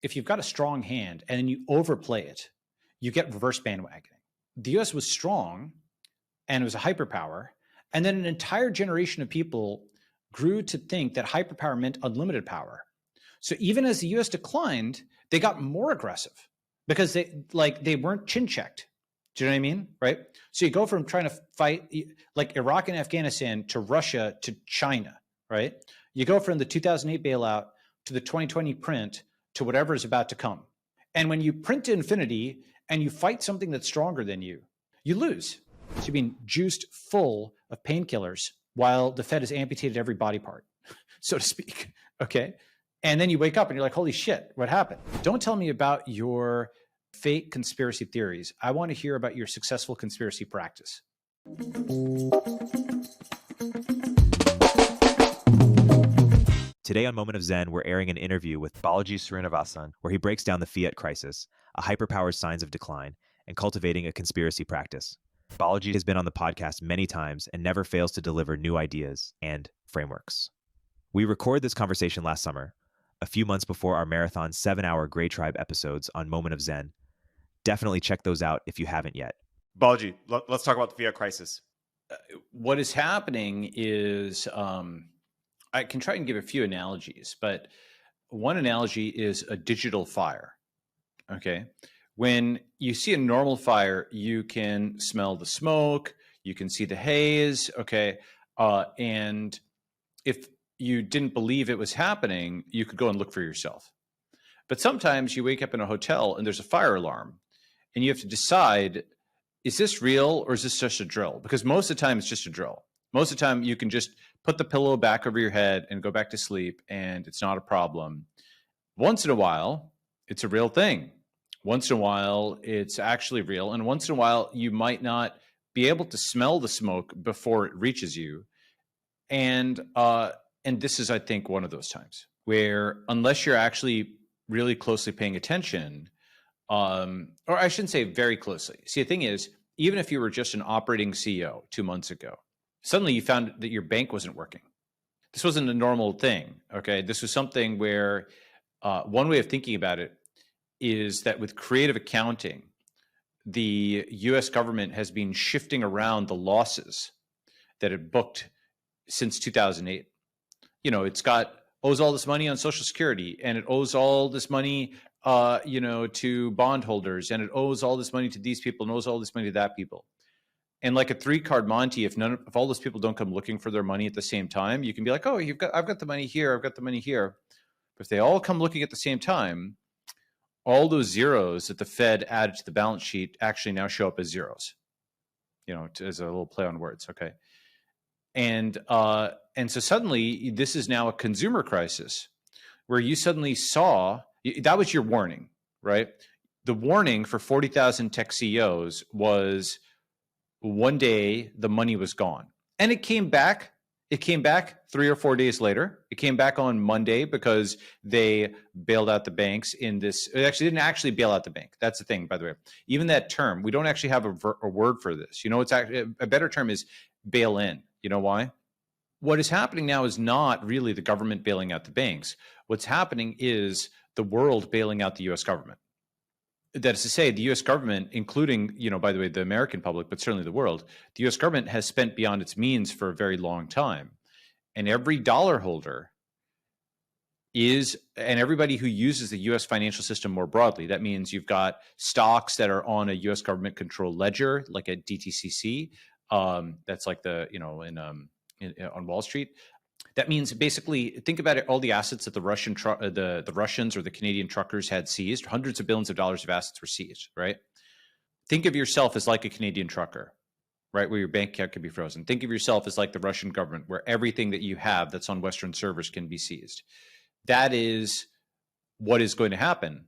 if you've got a strong hand and then you overplay it, you get reverse bandwagoning. The US was strong and it was a hyperpower. And then an entire generation of people grew to think that hyperpower meant unlimited power. So even as the US declined, they got more aggressive because they weren't chin checked. Do you know what I mean? Right? So you go from trying to fight like Iraq and Afghanistan to Russia to China, right? You go from the 2008 bailout to the 2020 print to whatever is about to come. And when you print to infinity and you fight something that's stronger than you, you lose. So you've been juiced full of painkillers while the Fed has amputated every body part, so to speak. Okay. And then you wake up and you're like, holy shit, what happened? Don't tell me about your fake conspiracy theories. I want to hear about your successful conspiracy practice. Today on Moment of Zen, we're airing an interview with Balaji Srinivasan, where he breaks down the Fiat Crisis, a hyperpower's signs of decline, and cultivating a conspiracy practice. Balaji has been on the podcast many times and never fails to deliver new ideas and frameworks. We recorded this conversation last summer, a few months before our marathon 7-hour Grey Tribe episodes on Moment of Zen. Definitely check those out if you haven't yet. Balaji, let's talk about the Fiat Crisis. What is happening is, I can try and give a few analogies, but one analogy is a digital fire. Okay. When you see a normal fire, you can smell the smoke, you can see the haze. Okay. And if you didn't believe it was happening, you could go and look for yourself. But sometimes you wake up in a hotel and there's a fire alarm and you have to decide, is this real or is this just a drill? Because most of the time it's just a drill. Most of the time you can just put the pillow back over your head and go back to sleep and it's not a problem. Once in a while, it's a real thing. Once in a while, it's actually real. And once in a while, you might not be able to smell the smoke before it reaches you. And this is, I think, one of those times where unless you're actually really closely paying attention, or I shouldn't say very closely. See, the thing is, even if you were just an operating CEO 2 months ago, suddenly you found that your bank wasn't working. This wasn't a normal thing, okay? This was something where one way of thinking about it is that with creative accounting, the US government has been shifting around the losses that it booked since 2008. You know, owes all this money on Social Security, and it owes all this money, to bondholders, and it owes all this money to these people, and owes all this money to that people. And like a 3-card Monty, if all those people don't come looking for their money at the same time, you can be like, oh, I've got the money here, I've got the money here. But if they all come looking at the same time, all those zeros that the Fed added to the balance sheet actually now show up as zeros, as a little play on words. Okay. And so suddenly this is now a consumer crisis where you suddenly saw, that was your warning, right? The warning for 40,000 tech CEOs was one day the money was gone, and it came back. It came back 3 or 4 days later. It came back on Monday because they bailed out the banks in this. It actually didn't actually bail out the bank. That's the thing, by the way. Even that term, we don't actually have a word for this. It's actually a better term is bail in. You know why? What is happening now is not really the government bailing out the banks. What's happening is the world bailing out the US government. That is to say, the US government, including, by the way, the American public, but certainly the world, the US government has spent beyond its means for a very long time. And every dollar holder and everybody who uses the US financial system more broadly, that means you've got stocks that are on a US government controlled ledger, like a DTCC, that's like on Wall Street. That means basically, think about it, all the assets that the Russians or the Canadian truckers had seized, hundreds of billions of dollars of assets were seized, right? Think of yourself as like a Canadian trucker, right? Where your bank account can be frozen. Think of yourself as like the Russian government, where everything that you have that's on Western servers can be seized. That is what is going to happen.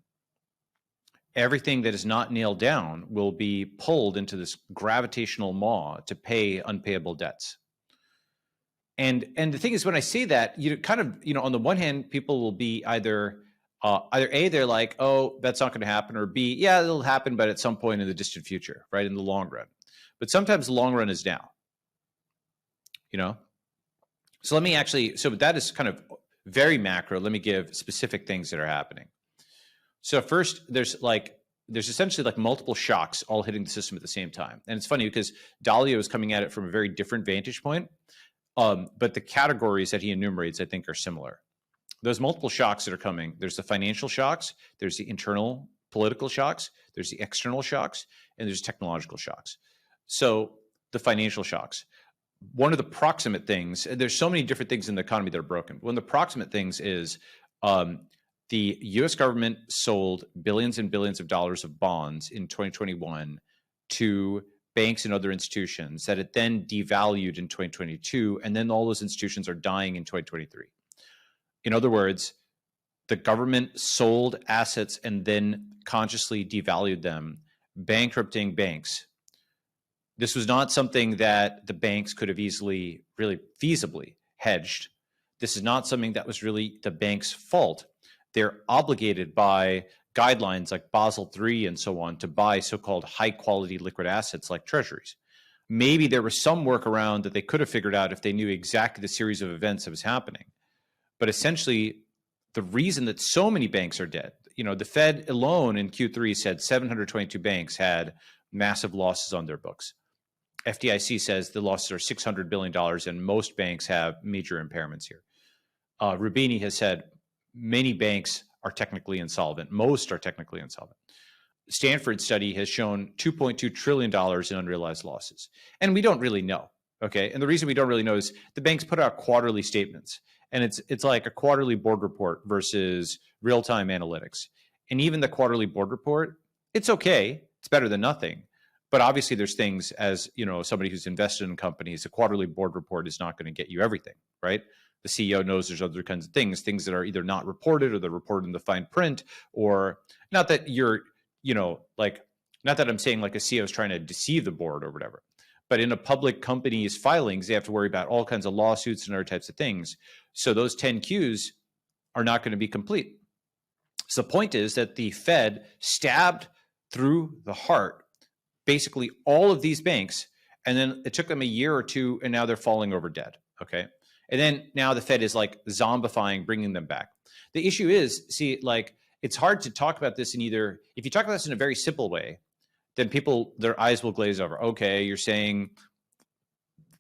Everything that is not nailed down will be pulled into this gravitational maw to pay unpayable debts. And the thing is, when I say that, on the one hand, people will be either A, they're like, oh, that's not going to happen, or B, yeah, it'll happen, but at some point in the distant future, right, in the long run. But sometimes the long run is now, So that is kind of very macro. Let me give specific things that are happening. So first, there's essentially like multiple shocks all hitting the system at the same time. And it's funny because Dalio is coming at it from a very different vantage point. But the categories that he enumerates, I think, are similar. Those multiple shocks that are coming, there's the financial shocks, there's the internal political shocks, there's the external shocks, and there's technological shocks. So the financial shocks, one of the proximate things, there's so many different things in the economy that are broken. One of the proximate things is the US government sold billions and billions of dollars of bonds in 2021 to banks and other institutions that it then devalued in 2022, and then all those institutions are dying in 2023. In other words, the government sold assets and then consciously devalued them, bankrupting banks. This was not something that the banks could have easily, really feasibly hedged. This is not something that was really the bank's fault. They're obligated by guidelines like Basel III and so on to buy so-called high-quality liquid assets like treasuries. Maybe there was some workaround that they could have figured out if they knew exactly the series of events that was happening. But essentially, the reason that so many banks are dead, the Fed alone in Q3 said 722 banks had massive losses on their books. FDIC says the losses are $600 billion, and most banks have major impairments here. Rubini has said many banks are technically insolvent. Most are technically insolvent. Stanford's study has shown $2.2 trillion in unrealized losses. And we don't really know, okay? And the reason we don't really know is the banks put out quarterly statements. And it's like a quarterly board report versus real-time analytics. And even the quarterly board report, it's okay. It's better than nothing. But obviously there's things, as somebody who's invested in companies, a quarterly board report is not going to get you everything, right? The CEO knows there's other kinds of things that are either not reported or they're reported in the fine print, or not that you're, not that I'm saying like a CEO is trying to deceive the board or whatever, but in a public company's filings, they have to worry about all kinds of lawsuits and other types of things. So those 10 Qs are not going to be complete. So the point is that the Fed stabbed through the heart basically all of these banks, and then it took them a year or two, and now they're falling over dead, okay? And then now the Fed is like zombifying, bringing them back. The issue is, it's hard to talk about this if you talk about this in a very simple way, then their eyes will glaze over. Okay, you're saying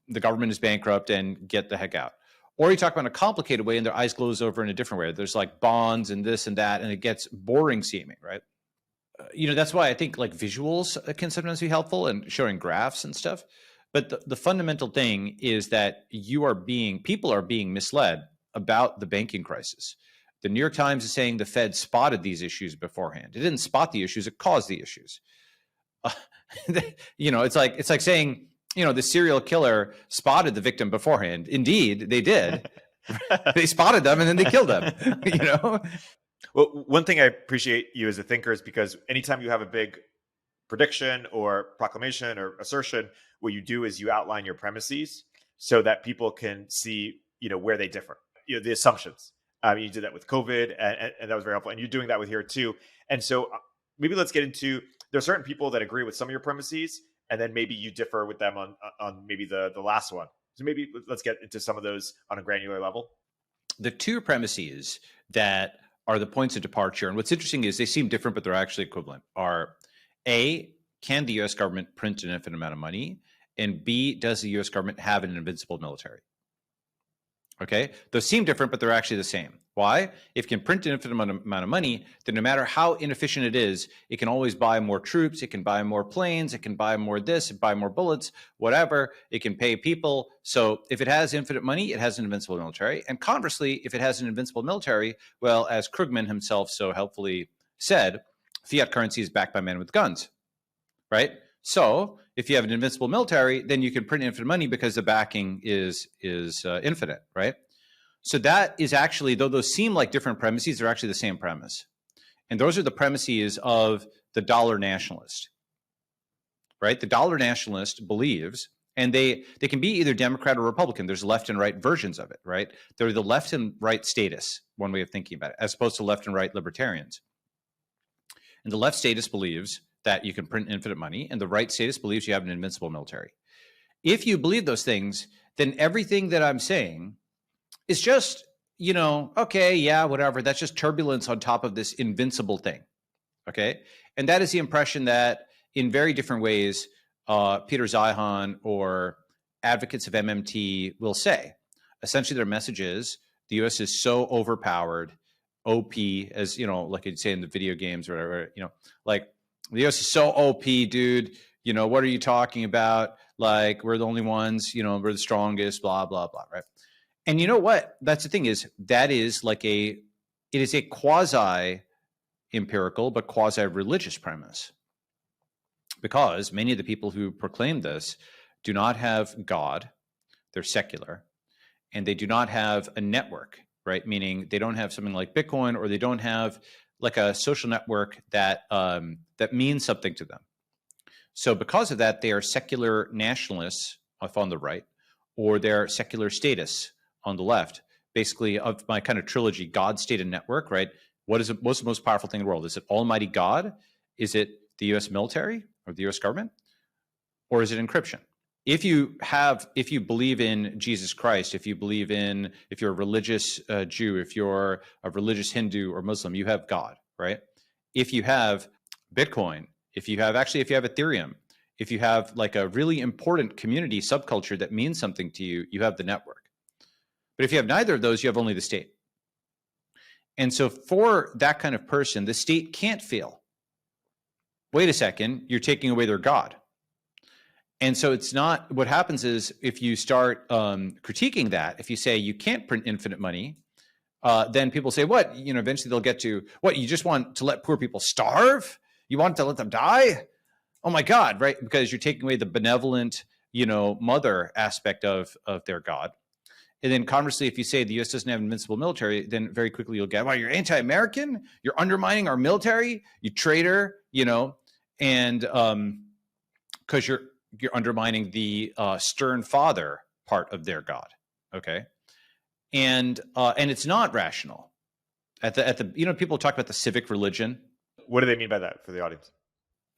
the government is bankrupt and get the heck out. Or you talk about in a complicated way and their eyes glaze over in a different way. There's like bonds and this and that, and it gets boring seeming, right? That's why I think like visuals can sometimes be helpful and showing graphs and stuff. But the fundamental thing is that people are being misled about the banking crisis. The New York Times is saying the Fed spotted these issues beforehand. It didn't spot the issues; it caused the issues. It's like saying the serial killer spotted the victim beforehand. Indeed, they did. They spotted them and then they killed them. Well, one thing I appreciate you as a thinker is because anytime you have a big prediction or proclamation or assertion, what you do is you outline your premises so that people can see, where they differ, the assumptions. You did that with COVID, and that was very helpful. And you're doing that with here too. And so maybe let's get into, there are certain people that agree with some of your premises, and then maybe you differ with them on maybe the last one. So maybe let's get into some of those on a granular level. The two premises that are the points of departure, and what's interesting is they seem different, but they're actually equivalent, are A, can the US government print an infinite amount of money? And B, does the US government have an invincible military? Okay, those seem different, but they're actually the same. Why? If it can print an infinite amount of money, then no matter how inefficient it is, it can always buy more troops, it can buy more planes, it can buy more this, it buy more bullets, whatever, it can pay people. So if it has infinite money, it has an invincible military. And conversely, if it has an invincible military, well, as Krugman himself so helpfully said, fiat currency is backed by men with guns, right? So if you have an invincible military, then you can print infinite money because the backing is infinite, right? So that is actually, though those seem like different premises, they're actually the same premise. And those are the premises of the dollar nationalist, right? The dollar nationalist believes, and they can be either Democrat or Republican. There's left and right versions of it, right? They're the left and right status, one way of thinking about it, as opposed to left and right libertarians. And the left status believes that you can print infinite money, and the right status believes you have an invincible military. If you believe those things, then everything that I'm saying is just, okay, yeah, whatever. That's just turbulence on top of this invincible thing, Okay. And that is the impression that in very different ways, Peter Zeihan or advocates of MMT will say. Essentially, their message is the US is so overpowered, OP, as like you'd say in the video games or whatever, like the US is so OP, dude. What are you talking about? Like, we're the only ones, we're the strongest, blah, blah, blah, right? And you know what? That's the thing is, it is a quasi empirical but quasi-religious premise, because many of the people who proclaim this do not have God, they're secular, and they do not have a network, right? Meaning they don't have something like Bitcoin, or they don't have like a social network that means something to them. So because of that, they are secular nationalists on the right, or they're secular statists on the left. Basically, of my kind of trilogy, God, state, and network, right? What's the most powerful thing in the world? Is it Almighty God? Is it the US military or the US government? Or is it encryption? If you believe in Jesus Christ, if you're a religious Jew, if you're a religious Hindu or Muslim, you have God, right? If you have Bitcoin, if you have Ethereum, if you have like a really important community subculture that means something to you, you have the network. But if you have neither of those, you have only the state. And so for that kind of person, the state can't fail. Wait a second, you're taking away their God. And so it's not, what happens is if you start critiquing that, if you say you can't print infinite money, then people say, what? Eventually they'll get to, what, you just want to let poor people starve? You want to let them die? Oh my God, right? Because you're taking away the benevolent, mother aspect of their God. And then conversely, if you say the US doesn't have an invincible military, then very quickly you'll get, well, you're anti-American, you're undermining our military, you traitor, and because you're undermining the stern father part of their God, okay? And it's not rational. At the people talk about the civic religion. What do they mean by that for the audience?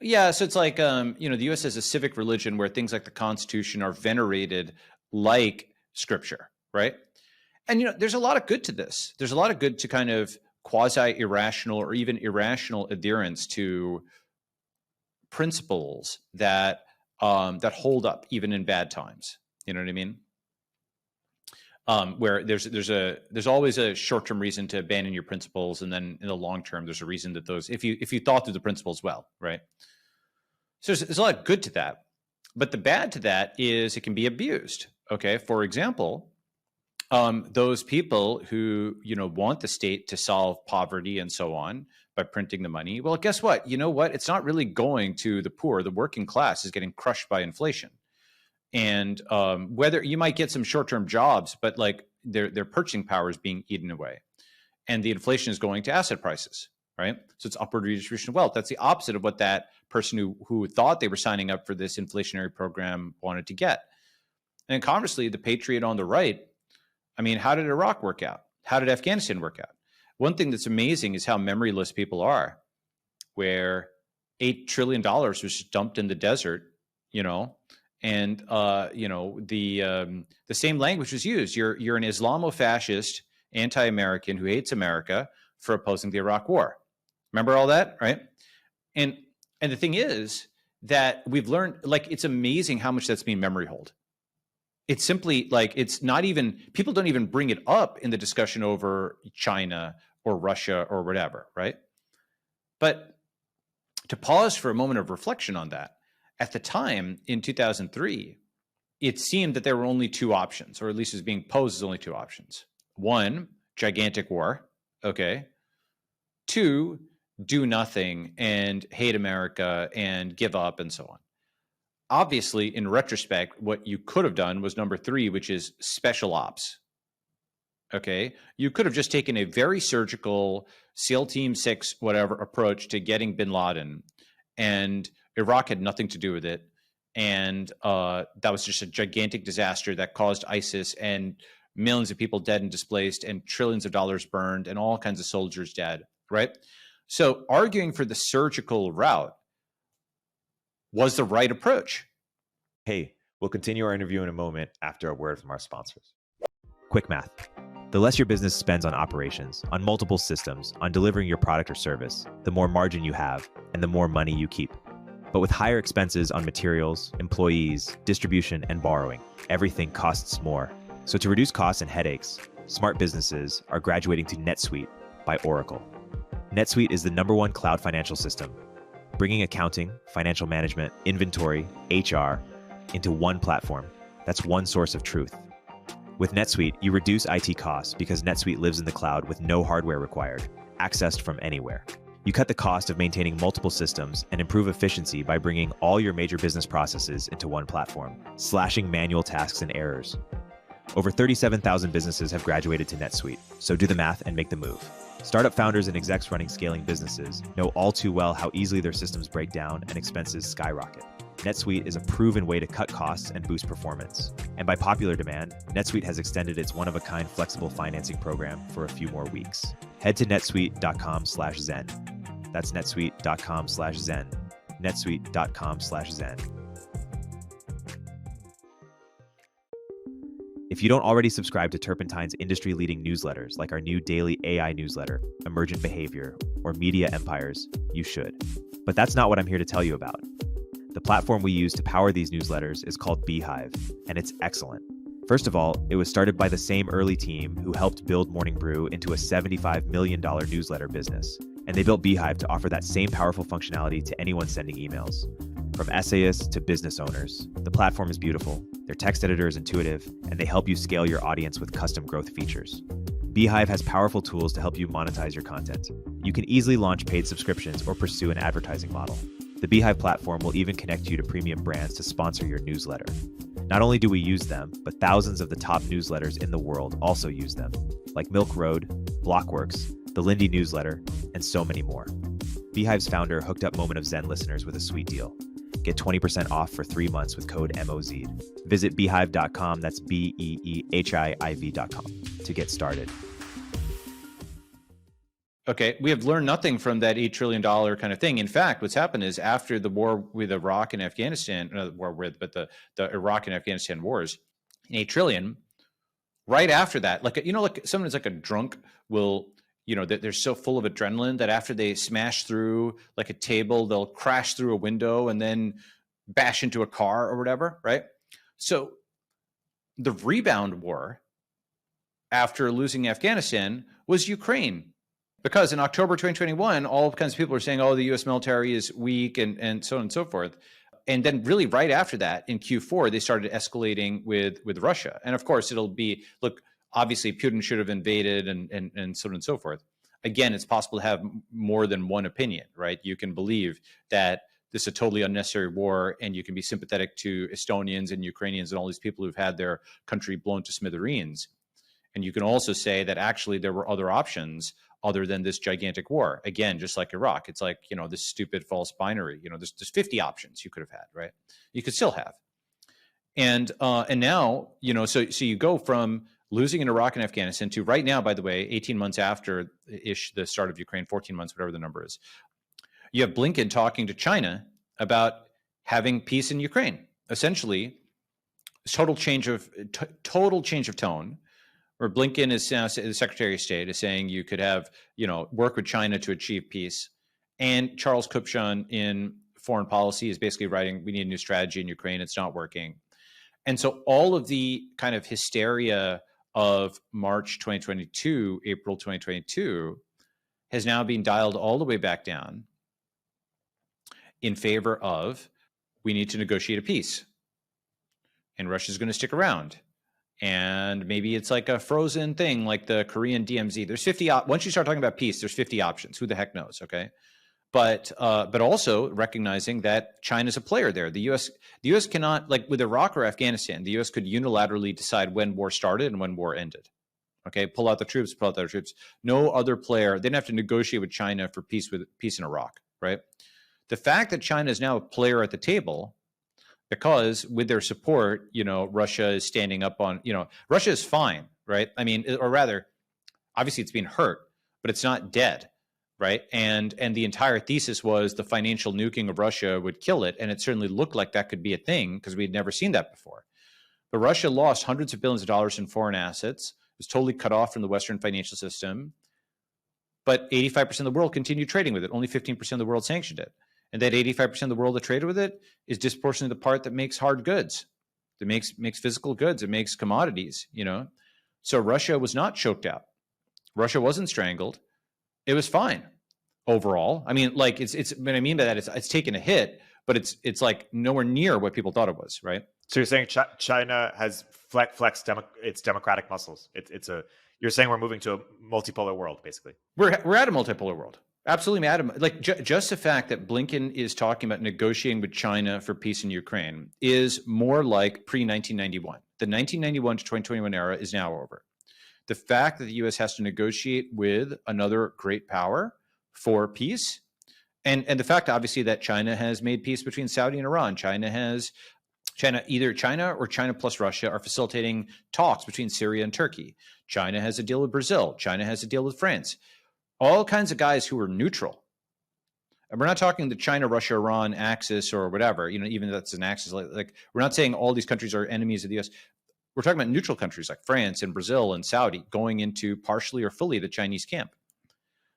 Yeah, so it's like the US has a civic religion where things like the Constitution are venerated like Scripture, right? And there's a lot of good to this. There's a lot of good to kind of quasi-irrational or even irrational adherence to principles that hold up even in bad times. You know what I mean? Where there's always a short-term reason to abandon your principles, and then in the long term, there's a reason that those, if you thought through the principles well, right? So there's a lot of good to that, but the bad to that is it can be abused. Okay, for example, those people who want the state to solve poverty and so on by printing the money. Well, guess what? You know what? It's not really going to the poor. The working class is getting crushed by inflation. And whether you might get some short-term jobs, but like their purchasing power is being eaten away, and the inflation is going to asset prices, right? So it's upward redistribution of wealth. That's the opposite of what that person who thought they were signing up for this inflationary program wanted to get. And conversely, the patriot on the right, I mean, how did Iraq work out? How did Afghanistan work out? One thing that's amazing is how memoryless people are, where $8 trillion was just dumped in the desert, and the same language was used. You're an Islamo-fascist, anti-American who hates America for opposing the Iraq War. Remember all that, right? And the thing is that we've learned, like, it's amazing how much that's being memory hold. It's simply like, it's not even, people don't even bring it up in the discussion over China or Russia or whatever, right? But to pause for a moment of reflection on that, at the time in 2003, it seemed that there were only two options, or at least it was being posed as only two options. One, gigantic war, okay. Two, do nothing and hate America and give up and so on. Obviously, in retrospect, what you could have done was number three, which is special ops. Okay, you could have just taken a very surgical SEAL Team 6, whatever approach to getting bin Laden, and Iraq had nothing to do with it. And that was just a gigantic disaster that caused ISIS and millions of people dead and displaced and trillions of dollars burned and all kinds of soldiers dead, right? So arguing for the surgical route was the right approach. Hey, we'll continue our interview in a moment after a word from our sponsors. Quick math. The less your business spends on operations, on multiple systems, on delivering your product or service, the more margin you have and the more money you keep. But with higher expenses on materials, employees, distribution, and borrowing, everything costs more. So to reduce costs and headaches, smart businesses are graduating to NetSuite by Oracle. NetSuite is the #1 cloud financial system, bringing accounting, financial management, inventory, HR into one platform. That's one source of truth. With NetSuite, you reduce IT costs because NetSuite lives in the cloud with no hardware required, accessed from anywhere. You cut the cost of maintaining multiple systems and improve efficiency by bringing all your major business processes into one platform, slashing manual tasks and errors. Over 37,000 businesses have graduated to NetSuite, so do the math and make the move. Startup founders and execs running scaling businesses know all too well how easily their systems break down and expenses skyrocket. NetSuite is a proven way to cut costs and boost performance. And by popular demand, NetSuite has extended its one-of-a-kind flexible financing program for a few more weeks. Head to netsuite.com/zen. That's netsuite.com/zen. netsuite.com/zen. If you don't already subscribe to Turpentine's industry-leading newsletters like our new daily AI newsletter, Emergent Behavior, or Media Empires, you should. But that's not what I'm here to tell you about. The platform we use to power these newsletters is called Beehiiv, and it's excellent. First of all, it was started by the same early team who helped build Morning Brew into a $75 million newsletter business. And they built Beehiiv to offer that same powerful functionality to anyone sending emails. From essayists to business owners, the platform is beautiful, their text editor is intuitive, and they help you scale your audience with custom growth features. Beehiiv has powerful tools to help you monetize your content. You can easily launch paid subscriptions or pursue an advertising model. The Beehiiv platform will even connect you to premium brands to sponsor your newsletter. Not only do we use them, but thousands of the top newsletters in the world also use them, like Milk Road, Blockworks, the Lindy newsletter, and so many more. Beehiiv's founder hooked up Moment of Zen listeners with a sweet deal. Get 20% off for 3 months with code MOZ. Visit beehiiv.com, that's BEEHIIV.com, to get started. Okay, we have learned nothing from that $8 trillion kind of thing. In fact, what's happened is after the war with Iraq and Afghanistan, the Iraq and Afghanistan wars, $8 trillion, right after that, like someone who's like a drunk will, they're so full of adrenaline that after they smash through like a table, they'll crash through a window and then bash into a car or whatever, right? So the rebound war after losing Afghanistan was Ukraine. Because in October 2021, all kinds of people are saying, oh, the U.S. military is weak and so on and so forth. And then really right after that, in Q4, they started escalating with Russia. And of course, it'll be, look, obviously Putin should have invaded and so on and so forth. Again, it's possible to have more than one opinion, right? You can believe that this is a totally unnecessary war and you can be sympathetic to Estonians and Ukrainians and all these people who've had their country blown to smithereens. And you can also say that actually there were other options other than this gigantic war. Again, just like Iraq, it's like, this stupid false binary, there's 50 options you could have had, right? You could still have. And now, so you go from losing in Iraq and Afghanistan to right now, by the way, 18 months after the start of Ukraine, 14 months, whatever the number is, you have Blinken talking to China about having peace in Ukraine. Essentially, total change of tone. Where Blinken is now, the Secretary of State is saying you could have, work with China to achieve peace. And Charles Kupchan in foreign policy is basically writing, we need a new strategy in Ukraine. It's not working. And so all of the kind of hysteria of March 2022, April 2022 has now been dialed all the way back down in favor of, we need to negotiate a peace. And Russia's going to stick around. And maybe it's like a frozen thing, like the Korean DMZ. There's 50. Once you start talking about peace, there's 50 options. Who the heck knows? Okay, but also recognizing that China's a player there. The U.S. cannot, like with Iraq or Afghanistan, the U.S. could unilaterally decide when war started and when war ended. Okay, pull out the troops. No other player. They didn't have to negotiate with China for peace in Iraq. Right. The fact that China is now a player at the table, because with their support, Russia is standing up on, Russia is fine, right? I mean, or rather, obviously it's been hurt, but it's not dead, right? And the entire thesis was the financial nuking of Russia would kill it. And it certainly looked like that could be a thing because we'd never seen that before. But Russia lost hundreds of billions of dollars in foreign assets. was totally cut off from the Western financial system. But 85% of the world continued trading with it. Only 15% of the world sanctioned it. And that 85% of the world that traded with it is disproportionately the part that makes hard goods, that makes physical goods, it makes commodities, you know. So Russia was not choked out. Russia wasn't strangled. It was fine overall. I mean, like it's what I mean by that is it's taken a hit, but it's like nowhere near what people thought it was, right? So you're saying China has flexed its democratic muscles. You're saying we're moving to a multipolar world, basically. We're at a multipolar world. Absolutely, Adam. Like just the fact that Blinken is talking about negotiating with China for peace in Ukraine is more like pre-1991. The 1991 to 2021 era is now over. The fact that the U.S. has to negotiate with another great power for peace, and the fact, obviously, that China has made peace between Saudi and Iran. Either China or China plus Russia are facilitating talks between Syria and Turkey. China has a deal with Brazil. China has a deal with France. All kinds of guys who are neutral. And we're not talking the China, Russia, Iran axis or whatever, you know, even if that's an axis. Like we're not saying all these countries are enemies of the U.S. We're talking about neutral countries like France and Brazil and Saudi going into partially or fully the Chinese camp.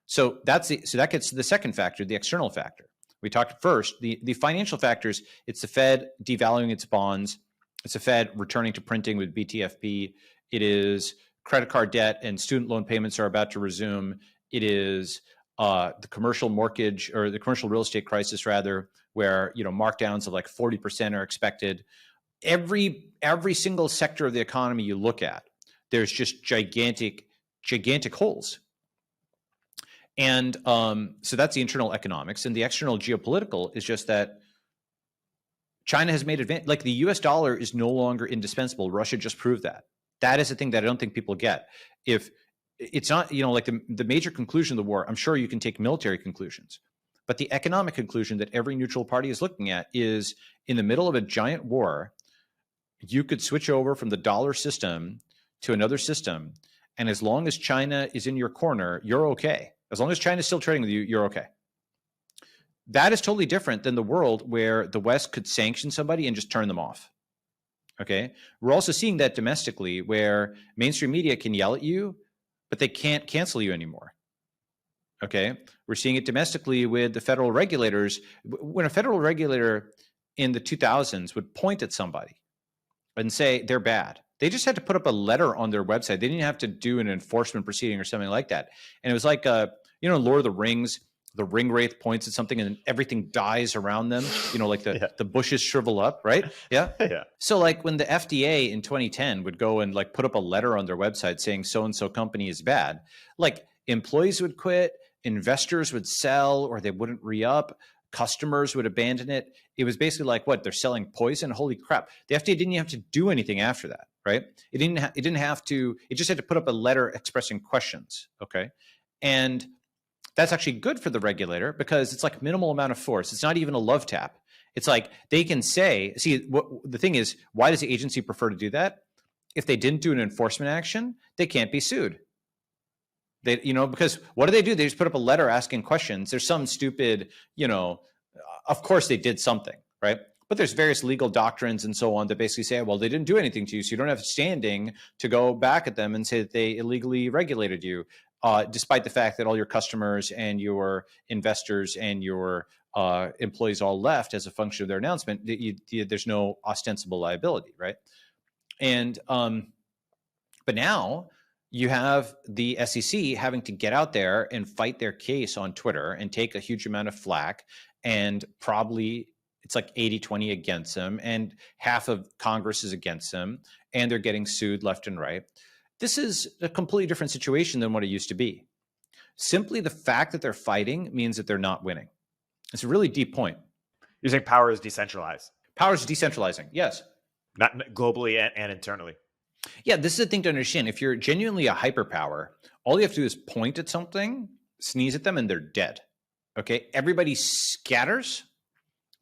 So that gets to the second factor, the external factor. We talked first, the financial factors. It's the Fed devaluing its bonds. It's the Fed returning to printing with BTFP. It is credit card debt and student loan payments are about to resume. It is the commercial mortgage or the commercial real estate crisis, rather, where markdowns of like 40% are expected. Every single sector of the economy you look at, there's just gigantic holes. And so that's the internal economics. And the external geopolitical is just that China has made advantage. Like the US dollar is no longer indispensable. Russia just proved that. That is the thing that I don't think people get. If it's not, like the major conclusion of the war, I'm sure you can take military conclusions. But the economic conclusion that every neutral party is looking at is in the middle of a giant war, you could switch over from the dollar system to another system. And as long as China is in your corner, you're okay. As long as China is still trading with you, you're okay. That is totally different than the world where the West could sanction somebody and just turn them off. Okay. We're also seeing that domestically where mainstream media can yell at you, but they can't cancel you anymore. Okay. We're seeing it domestically with the federal regulators. When a federal regulator in the 2000s would point at somebody and say they're bad, they just had to put up a letter on their website. They didn't have to do an enforcement proceeding or something like that. And it was like, Lord of the Rings, the ring wraith points at something and everything dies around them, like the bushes shrivel up, right? Yeah. Yeah. So like when the FDA in 2010 would go and like put up a letter on their website saying so-and-so company is bad, like employees would quit, investors would sell or they wouldn't re-up, customers would abandon it. It was basically like, what, they're selling poison? Holy crap. The FDA didn't have to do anything after that, right? It didn't have to, it just had to put up a letter expressing questions, okay? And that's actually good for the regulator because it's like minimal amount of force. It's not even a love tap. It's like they can say, the thing is, why does the agency prefer to do that? If they didn't do an enforcement action, they can't be sued. Because what do? They just put up a letter asking questions. There's some stupid, of course they did something, right? But there's various legal doctrines and so on that basically say, well, they didn't do anything to you, so you don't have standing to go back at them and say that they illegally regulated you, despite the fact that all your customers and your investors and your employees all left as a function of their announcement. There's no ostensible liability, right? And but now you have the SEC having to get out there and fight their case on Twitter and take a huge amount of flack, and probably it's like 80-20 against them, and half of Congress is against them, and they're getting sued left and right. This is a completely different situation than what it used to be. Simply the fact that they're fighting means that they're not winning. It's a really deep point. You're saying power is decentralized? Power is decentralizing, yes. Not globally and internally. Yeah, this is the thing to understand. If you're genuinely a hyperpower, all you have to do is point at something, sneeze at them, and they're dead. Okay? Everybody scatters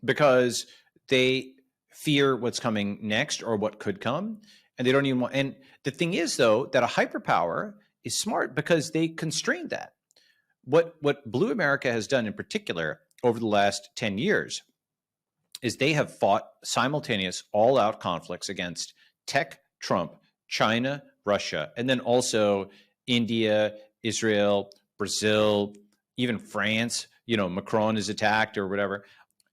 because they fear what's coming next or what could come, and they don't even want. And the thing is, though, that a hyperpower is smart because they constrain that. What Blue America has done in particular over the last 10 years is they have fought simultaneous all-out conflicts against tech, Trump, China, Russia, and then also India, Israel, Brazil, even France, Macron is attacked or whatever.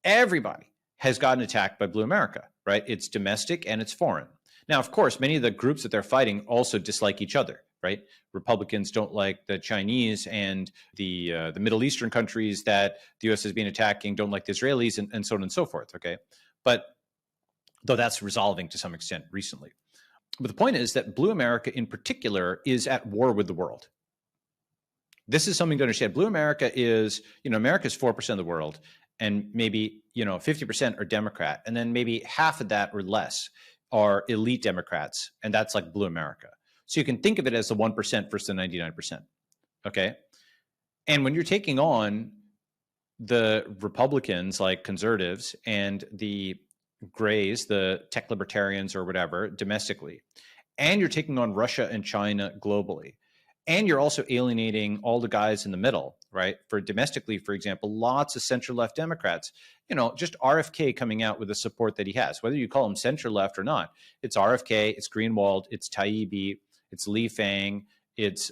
Everybody has gotten attacked by Blue America, right? It's domestic and it's foreign. Now, of course, many of the groups that they're fighting also dislike each other, right? Republicans don't like the Chinese, and the Middle Eastern countries that the U.S. has been attacking don't like the Israelis, and so on and so forth, okay? But though that's resolving to some extent recently. But the point is that Blue America in particular is at war with the world. This is something to understand. Blue America is, America is 4% of the world, and maybe, 50% are Democrat, and then maybe half of that or less are elite Democrats, and that's like Blue America. So you can think of it as the 1% versus the 99%, okay? And when you're taking on the Republicans, like conservatives, and the grays, the tech libertarians or whatever, domestically, and you're taking on Russia and China globally, and you're also alienating all the guys in the middle, right? For domestically, for example, lots of center-left Democrats, just RFK coming out with the support that he has, whether you call him center-left or not. It's RFK, it's Greenwald, it's Taibbi, it's Li Fang, it's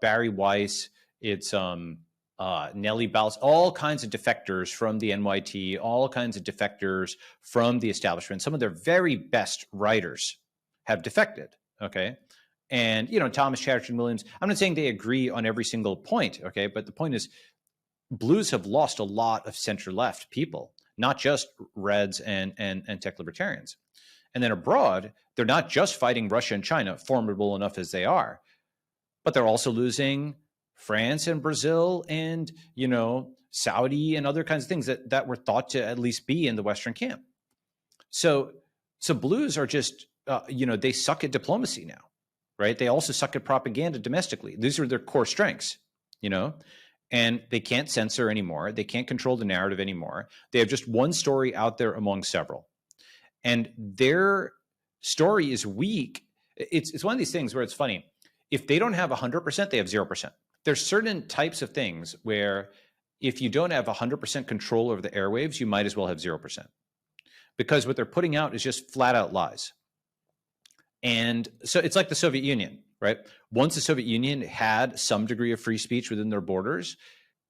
Barry Weiss, it's Nellie Ballas, all kinds of defectors from the NYT, all kinds of defectors from the establishment. Some of their very best writers have defected, okay? And, Thomas Chatterton Williams, I'm not saying they agree on every single point, okay? But the point is, blues have lost a lot of center-left people, not just Reds and tech libertarians. And then abroad, they're not just fighting Russia and China, formidable enough as they are, but they're also losing France and Brazil and, Saudi and other kinds of things that were thought to at least be in the Western camp. So blues are just, they suck at diplomacy now, right? They also suck at propaganda domestically. These are their core strengths, and they can't censor anymore. They can't control the narrative anymore. They have just one story out there among several. And their story is weak. It's one of these things where it's funny. If they don't have 100%, they have 0%. There's certain types of things where if you don't have 100% control over the airwaves, you might as well have 0%. Because what they're putting out is just flat out lies. And so it's like the Soviet Union, right? Once the Soviet Union had some degree of free speech within their borders,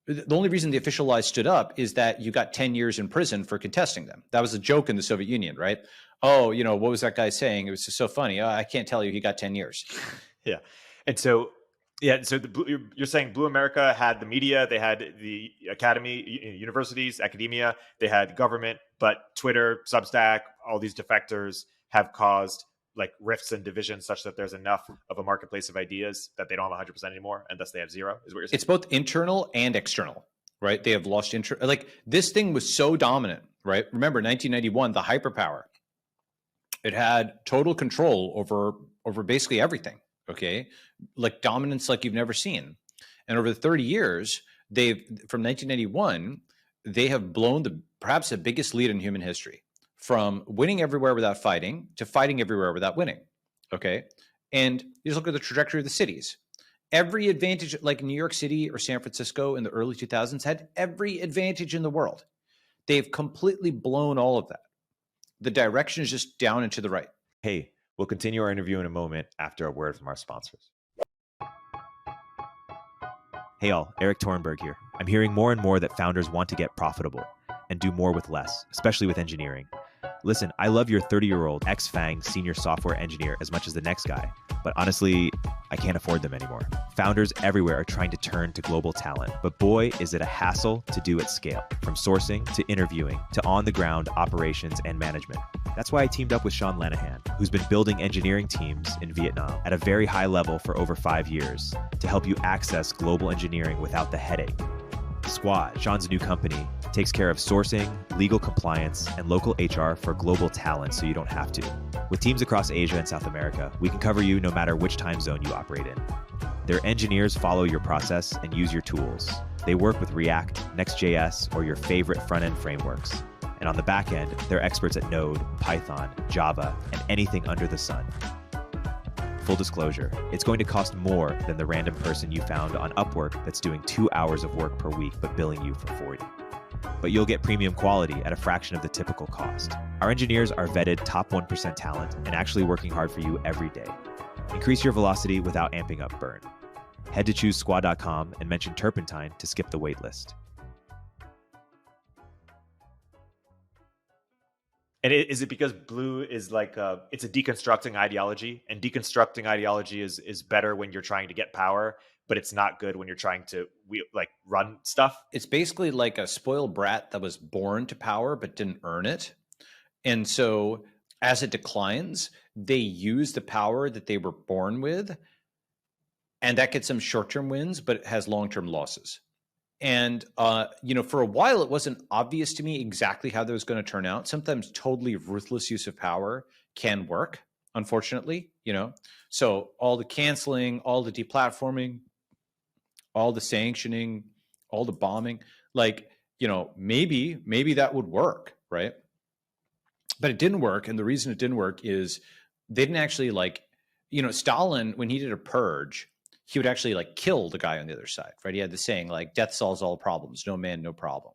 the only reason the official lies stood up is that you got 10 years in prison for contesting them. That was a joke in the Soviet Union, right? Oh, what was that guy saying? It was just so funny. Oh, I can't tell you, he got 10 years. Yeah. And so, you're saying Blue America had the media, they had the academy, universities, academia, they had government, but Twitter, Substack, all these defectors have caused like rifts and divisions such that there's enough of a marketplace of ideas that they don't have 100% anymore, and thus they have 0, is what you're saying? It's both internal and external, right? They have lost like this thing was so dominant, right? Remember 1991, the hyperpower. It had total control over basically everything, okay? Like dominance like you've never seen. And over the 30 years, from 1991, they have blown perhaps the biggest lead in human history, from winning everywhere without fighting to fighting everywhere without winning, okay? And you just look at the trajectory of the cities. Every advantage, like New York City or San Francisco in the early 2000s, had every advantage in the world. They've completely blown all of that. The direction is just down and to the right. Hey, we'll continue our interview in a moment after a word from our sponsors. Hey all, Erik Torenberg here. I'm hearing more and more that founders want to get profitable and do more with less, especially with engineering. Listen, I love your 30-year-old ex-FANG senior software engineer as much as the next guy, but honestly, I can't afford them anymore. Founders everywhere are trying to turn to global talent, but boy, is it a hassle to do at scale, from sourcing to interviewing to on-the-ground operations and management. That's why I teamed up with Sean Lanahan, who's been building engineering teams in Vietnam at a very high level for over 5 years to help you access global engineering without the headache. Squad, Sean's new company, takes care of sourcing, legal compliance, and local HR for global talent so you don't have to. With teams across Asia and South America, we can cover you no matter which time zone you operate in. Their engineers follow your process and use your tools. They work with React, Next.js, or your favorite front-end frameworks. And on the back end, they're experts at Node, Python, Java, and anything under the sun. Full disclosure, it's going to cost more than the random person you found on Upwork that's doing 2 hours of work per week but billing you for 40. But you'll get premium quality at a fraction of the typical cost. Our engineers are vetted top 1% talent and actually working hard for you every day. Increase your velocity without amping up burn. Head to choosesquad.com and mention turpentine to skip the waitlist. And is it because blue is like it's a deconstructing ideology, and deconstructing ideology is better when you're trying to get power, but it's not good when you're trying to run stuff? It's basically like a spoiled brat that was born to power but didn't earn it. And so as it declines, they use the power that they were born with, and that gets them short-term wins, but it has long-term losses. And, for a while, it wasn't obvious to me exactly how that was going to turn out. Sometimes totally ruthless use of power can work, unfortunately, So all the canceling, all the deplatforming, all the sanctioning, all the bombing, maybe that would work, right? But it didn't work. And the reason it didn't work is they didn't actually Stalin, when he did a purge, he would actually kill the guy on the other side, right? He had the saying death solves all problems, no man, no problem.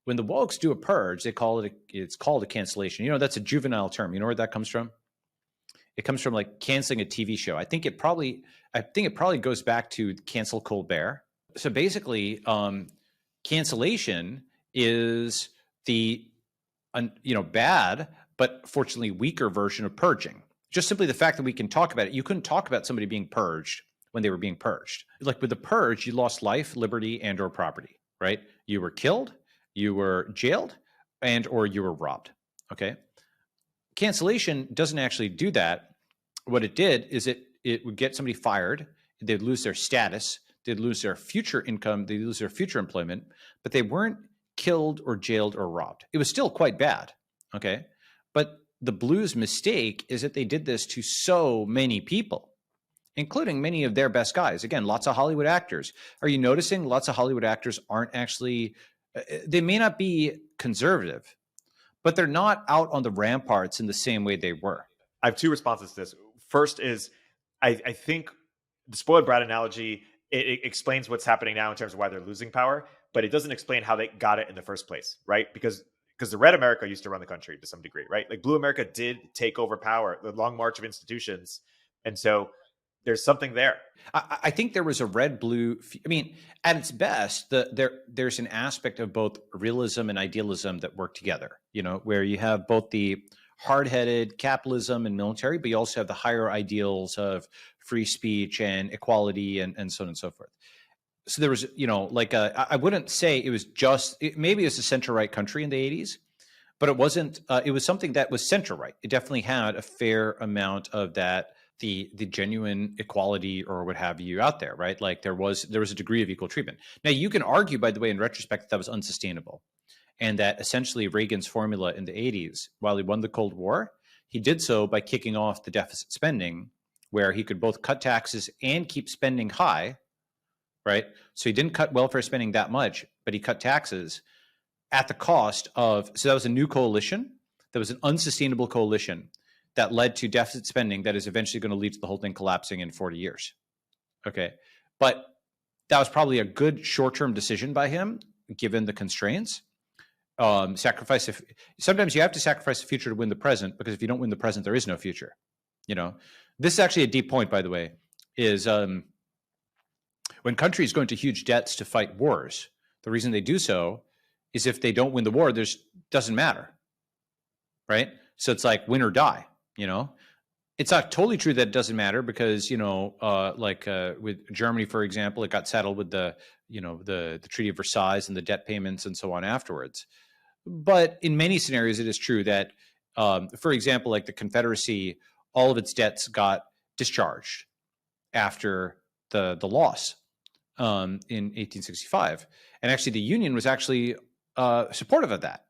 When the wokes do a purge, it's called a cancellation. That's a juvenile term. You know where that comes from? It comes from canceling a TV show. I think it probably goes back to Cancel Colbert. So basically, cancellation is the bad, but fortunately weaker version of purging. Just simply the fact that we can talk about it. You couldn't talk about somebody being purged when they were being purged. With the purge, you lost life, liberty, and or property, right? You were killed, you were jailed, and or you were robbed, okay? Cancellation doesn't actually do that. What it did is it would get somebody fired, they'd lose their status, they'd lose their future income, they'd lose their future employment, but they weren't killed or jailed or robbed. It was still quite bad, okay? But the Blues' mistake is that they did this to so many people, including many of their best guys. Again, lots of Hollywood actors. Are you noticing lots of Hollywood actors aren't actually, they may not be conservative, but they're not out on the ramparts in the same way they were. I have two responses to this. First is, I think the spoiled brat analogy, it explains what's happening now in terms of why they're losing power, but it doesn't explain how they got it in the first place, right? Because the red America used to run the country to some degree, right? Blue America did take over power, the long march of institutions. And so there's something there. I think there was a red-blue. At its best, there's an aspect of both realism and idealism that work together. Where you have both the hard-headed capitalism and military, but you also have the higher ideals of free speech and equality and so on and so forth. So there was, I wouldn't say it was just. Maybe it's a center-right country in the 80s, but it wasn't. It was something that was center-right. It definitely had a fair amount of that. The genuine equality or what have you out there, right? There was a degree of equal treatment. Now you can argue, by the way, in retrospect, that was unsustainable, and that essentially Reagan's formula in the 80s, while he won the Cold War, he did so by kicking off the deficit spending, where he could both cut taxes and keep spending high, right? So he didn't cut welfare spending that much, but he cut taxes at the cost of. So that was a new coalition. That was an unsustainable coalition that led to deficit spending that is eventually going to lead to the whole thing collapsing in 40 years. Okay. But that was probably a good short-term decision by him, given the constraints. Sometimes you have to sacrifice the future to win the present, because if you don't win the present, there is no future. This is actually a deep point, by the way, is when countries go into huge debts to fight wars, the reason they do so is if they don't win the war, doesn't matter, right? So it's win or die. It's not totally true that it doesn't matter, because with Germany, for example, it got settled with the Treaty of Versailles and the debt payments and so on afterwards. But in many scenarios, it is true that, for example, the Confederacy, all of its debts got discharged after the loss in 1865, and actually the Union was actually supportive of that,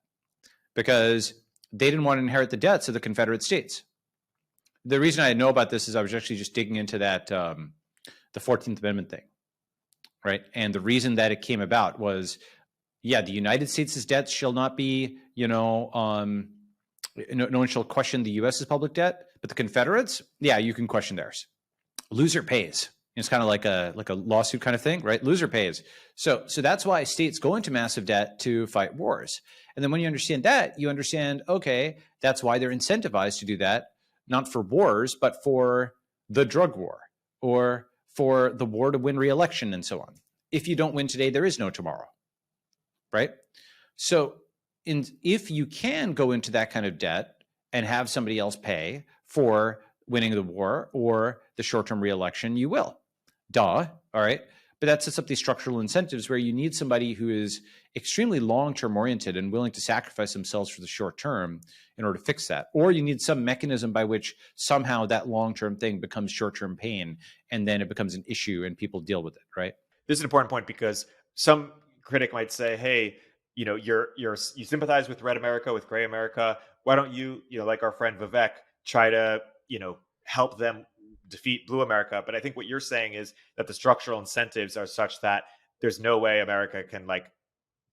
because they didn't want to inherit the debts of the Confederate States. The reason I know about this is I was actually just digging into that, the 14th Amendment thing, right? And the reason that it came about was, the United States' debts shall not be, no one shall question the U.S.'s public debt, but the Confederates, you can question theirs. Loser pays. It's kind of like a lawsuit kind of thing, right? Loser pays. So that's why states go into massive debt to fight wars. And then when you understand that, you understand, okay, that's why they're incentivized to do that, not for wars, but for the drug war or for the war to win re-election and so on. If you don't win today, there is no tomorrow, right? So if you can go into that kind of debt and have somebody else pay for winning the war or the short-term re-election, you will. Duh, all right? But that sets up these structural incentives where you need somebody who is extremely long-term oriented and willing to sacrifice themselves for the short term in order to fix that. Or you need some mechanism by which somehow that long-term thing becomes short-term pain and then it becomes an issue and people deal with it, right? This is an important point because some critic might say, hey, you sympathize with red America, with gray America. Why don't you, like our friend Vivek, try to, help them defeat blue America? But I think what you're saying is that the structural incentives are such that there's no way America can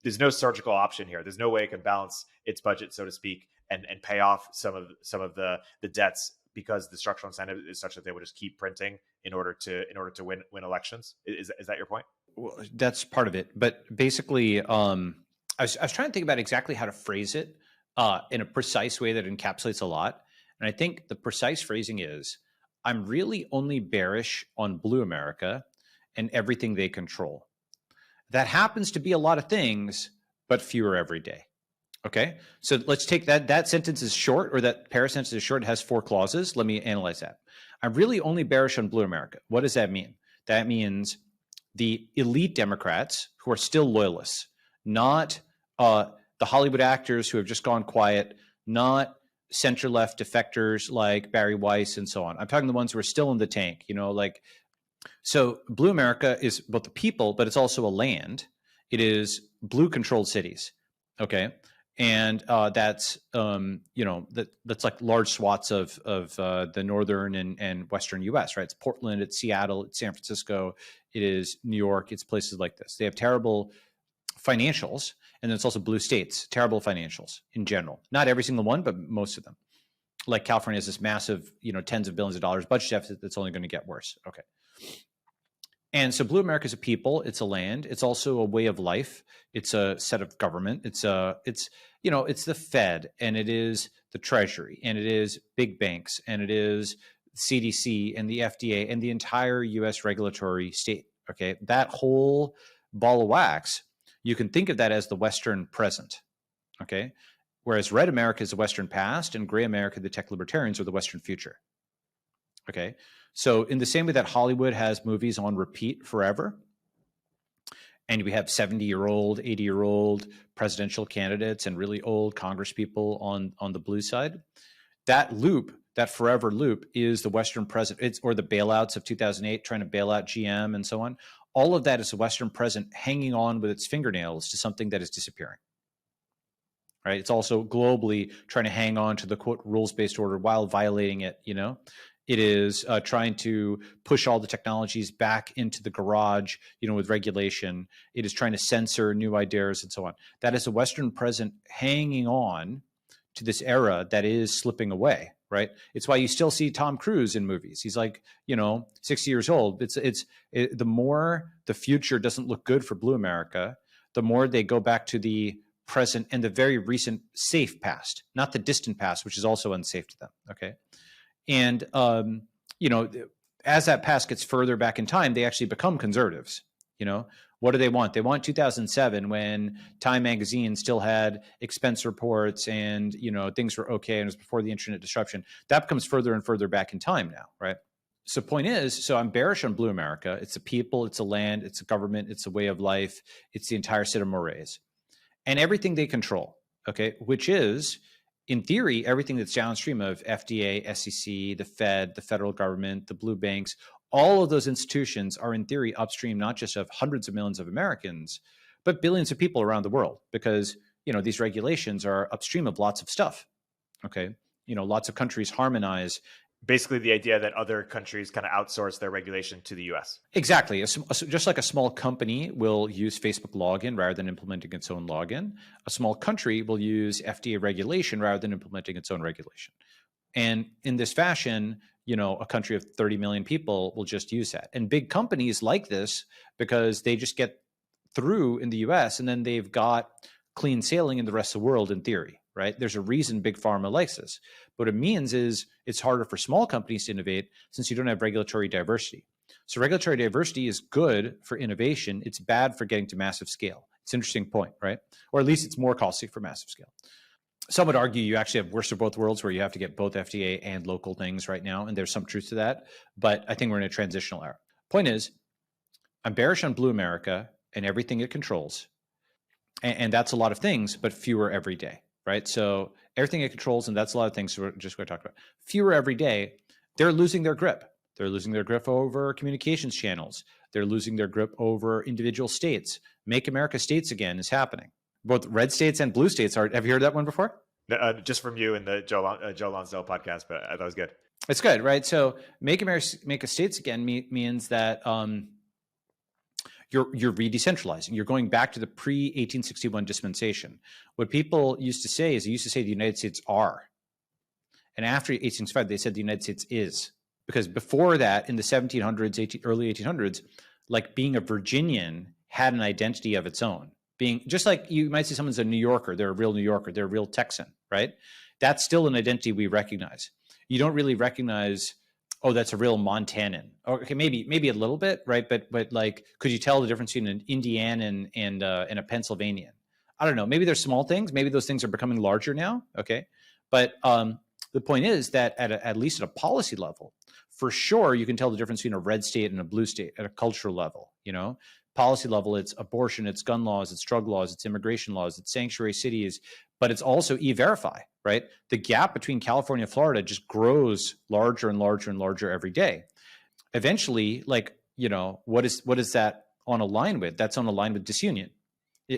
there's no surgical option here. There's no way it can balance its budget, so to speak, and pay off some of the debts because the structural incentive is such that they would just keep printing in order to win elections. Is that your point? Well, that's part of it. But basically, I was trying to think about exactly how to phrase it in a precise way that encapsulates a lot. And I think the precise phrasing is, I'm really only bearish on blue America and everything they control. That happens to be a lot of things, but fewer every day. Okay, so let's take that sentence is short, or that pair sentence is short. It has 4 clauses. Let me analyze that. I'm really only bearish on blue America. What does that mean? That means the elite Democrats who are still loyalists, not the Hollywood actors who have just gone quiet, not center-left defectors like Barry Weiss and so on. I'm talking the ones who are still in the tank, so blue America is both the people, but it's also a land. It is blue-controlled cities, okay? And that's that's like large swaths of the northern and western U.S. Right? It's Portland, it's Seattle, it's San Francisco, it is New York, it's places like this. They have terrible financials, and then it's also blue states, terrible financials in general. Not every single one, but most of them. Like California has this massive, tens of billions of dollars budget deficit that's only going to get worse. Okay. And so blue America is a people, it's a land, it's also a way of life, it's a set of government, it's the Fed, and it is the Treasury, and it is big banks, and it is CDC and the FDA and the entire US regulatory state. Okay. That whole ball of wax, you can think of that as the Western present. Okay. Whereas red America is the Western past and gray America, the tech libertarians, are the Western future. Okay. So in the same way that Hollywood has movies on repeat forever, and we have 70-year-old, 80-year-old presidential candidates and really old Congress people on the blue side, that loop, that forever loop, is the Western present, or the bailouts of 2008, trying to bail out GM and so on. All of that is the Western present hanging on with its fingernails to something that is disappearing. Right? It's also globally trying to hang on to the quote rules-based order while violating it, It is trying to push all the technologies back into the garage, with regulation. It is trying to censor new ideas and so on. That is a Western present hanging on to this era that is slipping away, right? It's why you still see Tom Cruise in movies. He's like, 60 years old. The more the future doesn't look good for blue America, the more they go back to the present and the very recent safe past, not the distant past, which is also unsafe to them, okay? And, as that past gets further back in time, they actually become conservatives. What do they want? They want 2007 when Time magazine still had expense reports and, things were okay. And it was before the internet disruption. That becomes further and further back in time now, right? So point is, I'm bearish on blue America. It's a people, it's a land, it's a government, it's a way of life. It's the entire set of mores and everything they control, okay? Which is, in theory, everything that's downstream of FDA, SEC, the Fed, the federal government, the blue banks, all of those institutions are in theory upstream, not just of hundreds of millions of Americans, but billions of people around the world, because, these regulations are upstream of lots of stuff. Okay. Lots of countries harmonize. Basically the idea that other countries kind of outsource their regulation to the US. Exactly. Just like a small company will use Facebook login rather than implementing its own login, a small country will use FDA regulation rather than implementing its own regulation. And in this fashion, a country of 30 million people will just use that. And big companies like this because they just get through in the US, and then they've got clean sailing in the rest of the world in theory, right? There's a reason big pharma likes this. But what it means is it's harder for small companies to innovate since you don't have regulatory diversity. So regulatory diversity is good for innovation. It's bad for getting to massive scale. It's an interesting point, right? Or at least it's more costly for massive scale. Some would argue you actually have worst of both worlds where you have to get both FDA and local things right now. And there's some truth to that. But I think we're in a transitional era. Point is, I'm bearish on Blue America and everything it controls. And that's a lot of things, but fewer every day, right? So everything it controls, and that's a lot of things we're just going to talk about. Fewer every day, they're losing their grip. They're losing their grip over communications channels. They're losing their grip over individual states. Make America states again is happening. Both red states and blue states are. Have you heard that one before? Just from you and the Joe Lonsdale podcast, but I thought it was good. It's good, right? So make America states again means that you're re-decentralizing. You're going back to the pre-1861 dispensation. What people used to say is they used to say the United States are. And after 1865, they said the United States is. Because before that, in the 1700s, early 1800s, like being a Virginian had an identity of its own. Being just like you might say someone's a New Yorker, they're a real New Yorker, they're a real Texan, right? That's still an identity we recognize. You don't really recognize, oh, that's a real Montanan. Okay, maybe a little bit, right? But like, could you tell the difference between an Indianan and a Pennsylvanian? I don't know. Maybe there's small things. Maybe those things are becoming larger now. Okay, but the point is that at least at a policy level, for sure, you can tell the difference between a red state and a blue state at a cultural level. You know, policy level, it's abortion, it's gun laws, it's drug laws, it's immigration laws, it's sanctuary cities, but it's also e-verify, right? The gap between California and Florida just grows larger and larger and larger every day. Eventually, like, you know, what is that on a line with? That's on a line with disunion.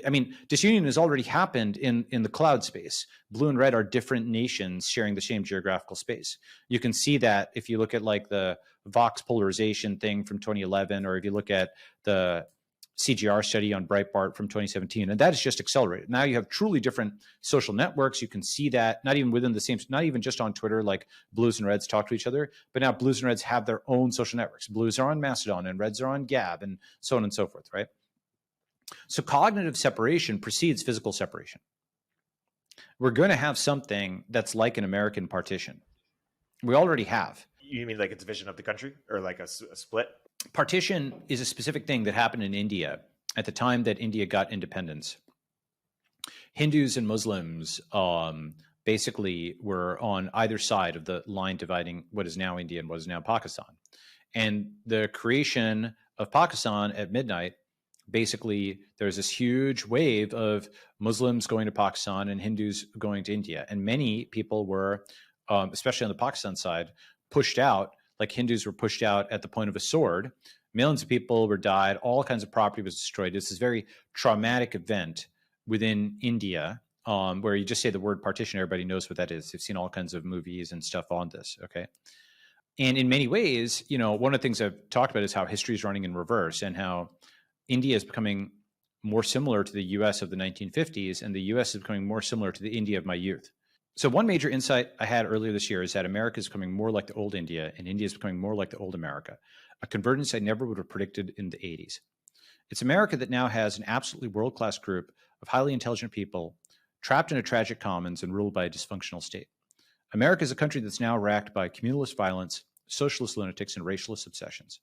I mean, disunion has already happened in the cloud space. Blue and red are different nations sharing the same geographical space. You can see that if you look at like the Vox polarization thing from 2011, or if you look at the CGR study on Breitbart from 2017, and that is just accelerated. Now you have truly different social networks. You can see that not even within the same, not even just on Twitter, like blues and reds talk to each other, but now blues and reds have their own social networks. Blues are on Mastodon and reds are on Gab and so on and so forth, right? So cognitive separation precedes physical separation. We're going to have something that's like an American partition. We already have. You mean like a division of the country or like a split? Partition is a specific thing that happened in India at the time that India got independence. Hindus and Muslims basically were on either side of the line dividing what is now India and what is now Pakistan. And the creation of Pakistan at midnight, basically there's this huge wave of Muslims going to Pakistan and Hindus going to India. And many people were, especially on the Pakistan side, pushed out, like Hindus were pushed out at the point of a sword. Millions of people were died. All kinds of property was destroyed. It's this very traumatic event within India where you just say the word partition, everybody knows what that is. They've seen all kinds of movies and stuff on this, okay? And in many ways, you know, one of the things I've talked about is how history is running in reverse and how India is becoming more similar to the US of the 1950s, and the US is becoming more similar to the India of my youth. So one major insight I had earlier this year is that America is becoming more like the old India and India is becoming more like the old America, a convergence I never would have predicted in the 80s. It's America that now has an absolutely world-class group of highly intelligent people trapped in a tragic commons and ruled by a dysfunctional state. America is a country that's now racked by communalist violence, socialist lunatics, and racialist obsessions.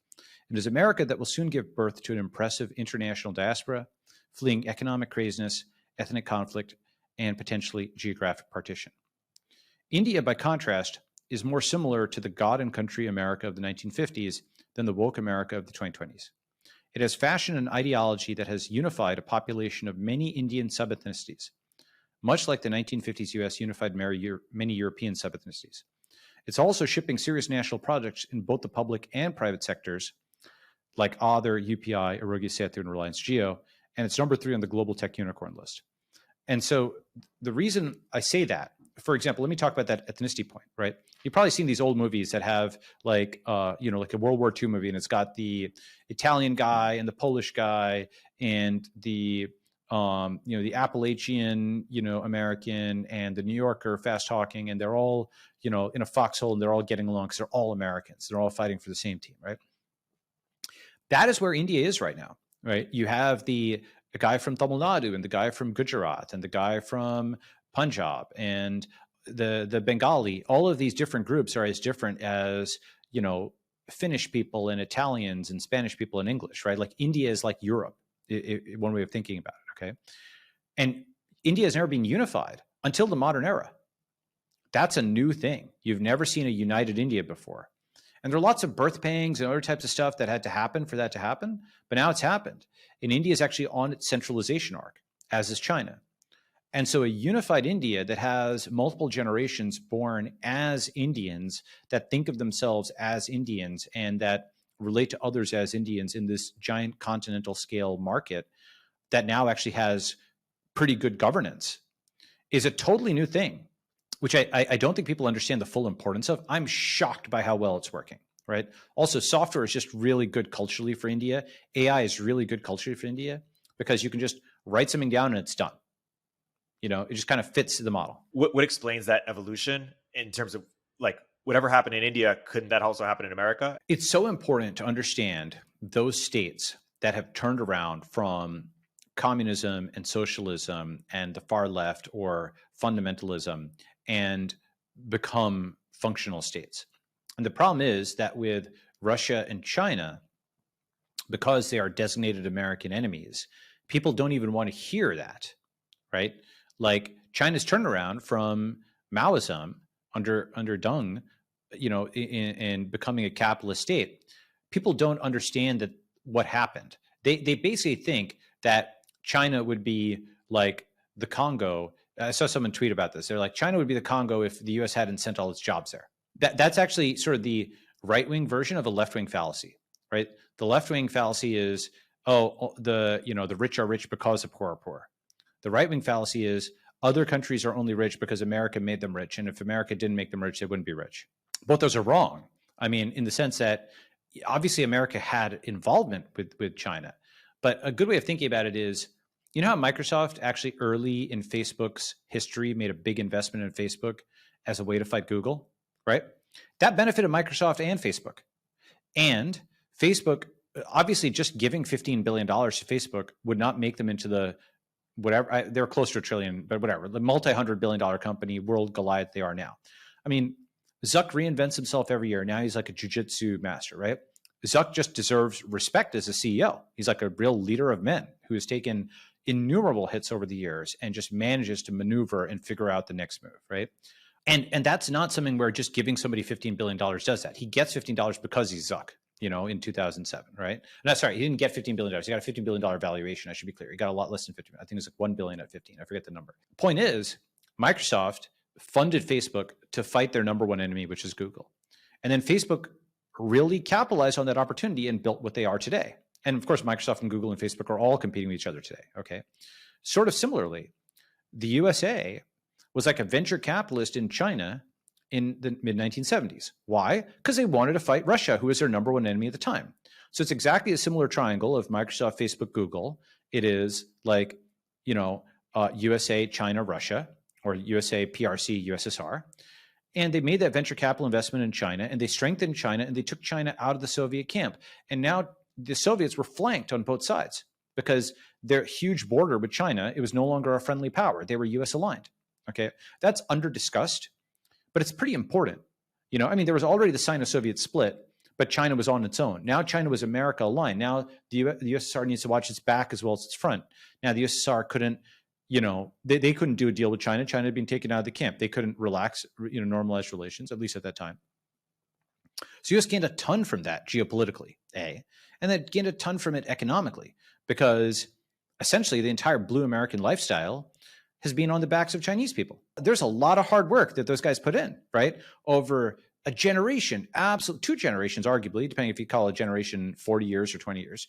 It is America that will soon give birth to an impressive international diaspora, fleeing economic craziness, ethnic conflict, and potentially geographic partition. India, by contrast, is more similar to the God and country America of the 1950s than the woke America of the 2020s. It has fashioned an ideology that has unified a population of many Indian subethnicities, much like the 1950s US unified many European subethnicities. It's also shipping serious national projects in both the public and private sectors, like Other, UPI, Arogi Setu, and Reliance Jio, and it's number 3 on the global tech unicorn list. And so the reason I say that, for example, let me talk about that ethnicity point, right? You've probably seen these old movies that have like, like a World War II movie, and it's got the Italian guy and the Polish guy and the, the Appalachian, American and the New Yorker fast talking, and they're all, in a foxhole, and they're all getting along because they're all Americans. They're all fighting for the same team, right? That is where India is right now, right? You have the the guy from Tamil Nadu and the guy from Gujarat and the guy from Punjab and the Bengali. All of these different groups are as different as, Finnish people and Italians and Spanish people and English, right? Like India is like Europe, one way of thinking about it, okay? And India has never been unified until the modern era. That's a new thing. You've never seen a united India before. And there are lots of birth pangs and other types of stuff that had to happen for that to happen, but now it's happened. And India is actually on its centralization arc, as is China. And so a unified India that has multiple generations born as Indians, that think of themselves as Indians and that relate to others as Indians in this giant continental scale market that now actually has pretty good governance, is a totally new thing, which I don't think people understand the full importance of. I'm shocked by how well it's working, right? Also, software is just really good culturally for India. AI is really good culturally for India because you can just write something down and it's done. It just kind of fits the model. What explains that evolution in terms of like whatever happened in India, couldn't that also happen in America? It's so important to understand those states that have turned around from communism and socialism and the far left or fundamentalism and become functional states. And the problem is that with Russia and China, because they are designated American enemies, people don't even want to hear that, right? Like China's turnaround from Maoism under Deng, in becoming a capitalist state, people don't understand that what happened. They basically think that China would be like the Congo. I saw someone tweet about this. They're like, China would be the Congo if the US hadn't sent all its jobs there. That's actually sort of the right-wing version of a left-wing fallacy, right? The left-wing fallacy is, the rich are rich because the poor are poor. The right-wing fallacy is other countries are only rich because America made them rich. And if America didn't make them rich, they wouldn't be rich. Both those are wrong. I mean, in the sense that obviously America had involvement with China. But a good way of thinking about it is, how Microsoft actually early in Facebook's history made a big investment in Facebook as a way to fight Google, right? That benefited Microsoft and Facebook. And Facebook, obviously just giving $15 billion to Facebook would not make them into the whatever, they're close to $1 trillion, but whatever, the multi-$100 billion company, world Goliath they are now. I mean, Zuck reinvents himself every year. Now he's like a jujitsu master, right? Zuck just deserves respect as a CEO. He's like a real leader of men who has taken innumerable hits over the years and just manages to maneuver and figure out the next move, right? And that's not something where just giving somebody $15 billion does that. He gets $15 because he's Zuck, in 2007, right? No, sorry, he didn't get $15 billion. He got a $15 billion valuation, I should be clear. He got a lot less than 15. I think it was like $1 billion at 15. I forget the number. Point is, Microsoft funded Facebook to fight their number one enemy, which is Google. And then Facebook really capitalized on that opportunity and built what they are today. And of course, Microsoft and Google and Facebook are all competing with each other today, okay? Sort of similarly, the USA was like a venture capitalist in China in the mid-1970s. Why? Because they wanted to fight Russia, who was their number one enemy at the time. So it's exactly a similar triangle of Microsoft, Facebook, Google. It is like, USA, China, Russia, or USA, PRC, USSR. And they made that venture capital investment in China, and they strengthened China, and they took China out of the Soviet camp. And now the Soviets were flanked on both sides because their huge border with China, it was no longer a friendly power. They were US aligned. Okay. That's under discussed, but it's pretty important. There was already the Sino-Soviet split, but China was on its own. Now China was America aligned. Now the USSR needs to watch its back as well as its front. Now the USSR couldn't, they couldn't do a deal with China. China had been taken out of the camp. They couldn't relax, normalize relations, at least at that time. So US gained a ton from that geopolitically, A, and then gained a ton from it economically, because essentially the entire blue American lifestyle has been on the backs of Chinese people. There's a lot of hard work that those guys put in, right? Over a generation, two generations, arguably, depending if you call a generation 40 years or 20 years,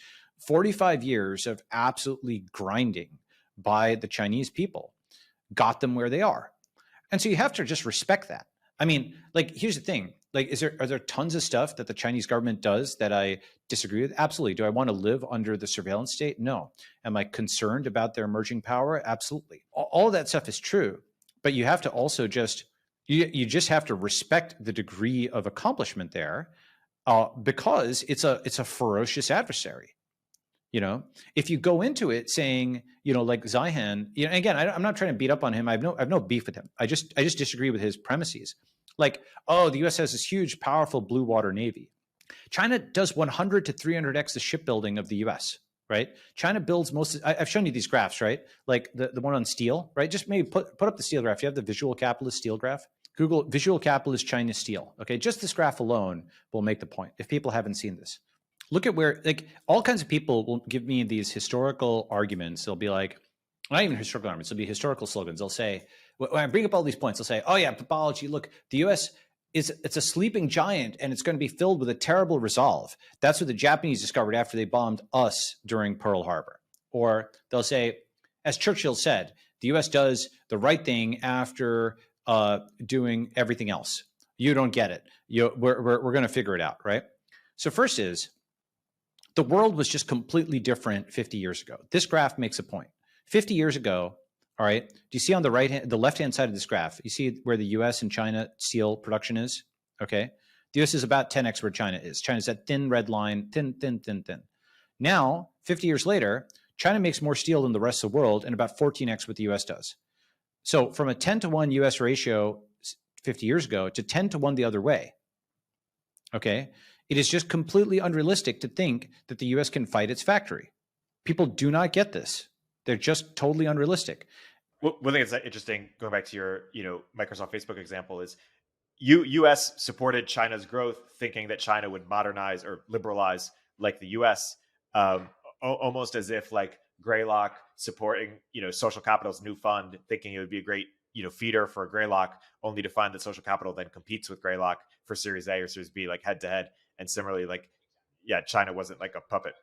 45 years of absolutely grinding by the Chinese people got them where they are. And so you have to just respect that. I mean, like, here's the thing. Like, are there tons of stuff that the Chinese government does that I disagree with? Absolutely. Do I want to live under the surveillance state? No. Am I concerned about their emerging power? Absolutely. All of that stuff is true, but you have to also you just have to respect the degree of accomplishment there, because it's a ferocious adversary. If you go into it saying, like Zihan, again, I'm not trying to beat up on him. I have no beef with him. I just disagree with his premises. Like, oh, the U.S. has this huge, powerful blue water navy. China does 100 to 300x the shipbuilding of the U.S., right? China builds I've shown you these graphs, right? Like the one on steel, right? Just maybe put up the steel graph. You have the visual capitalist steel graph. Google visual capitalist China steel. Okay, just this graph alone will make the point if people haven't seen this. Look at where, like, all kinds of people will give me these historical arguments. They'll be like, not even historical arguments, they'll be historical slogans. They'll say, when I bring up all these points, they'll say, oh yeah, Balaji, look, the US it's a sleeping giant and it's going to be filled with a terrible resolve. That's what the Japanese discovered after they bombed us during Pearl Harbor. Or they'll say, as Churchill said, the US does the right thing after doing everything else. You don't get it. We're going to figure it out, right? So first is, the world was just completely different 50 years ago. This graph makes a point. 50 years ago, all right, do you see on the left-hand side of this graph, you see where the US and China steel production is? Okay. The US is about 10x where China is. China's that thin red line, thin. Now, 50 years later, China makes more steel than the rest of the world and about 14x what the US does. So from a 10-to-1 US ratio 50 years ago to 10-to-1 the other way, okay, it is just completely unrealistic to think that the US can fight its factory. People do not get this. They're just totally unrealistic. Well, one thing that's interesting, going back to your, Microsoft Facebook example, is US supported China's growth, thinking that China would modernize or liberalize like the US, almost as if like Greylock supporting, social capital's new fund, thinking it would be a great, feeder for Greylock, only to find that social capital then competes with Greylock for Series A or Series B, like head to head. And similarly, like, yeah, China wasn't like a puppet.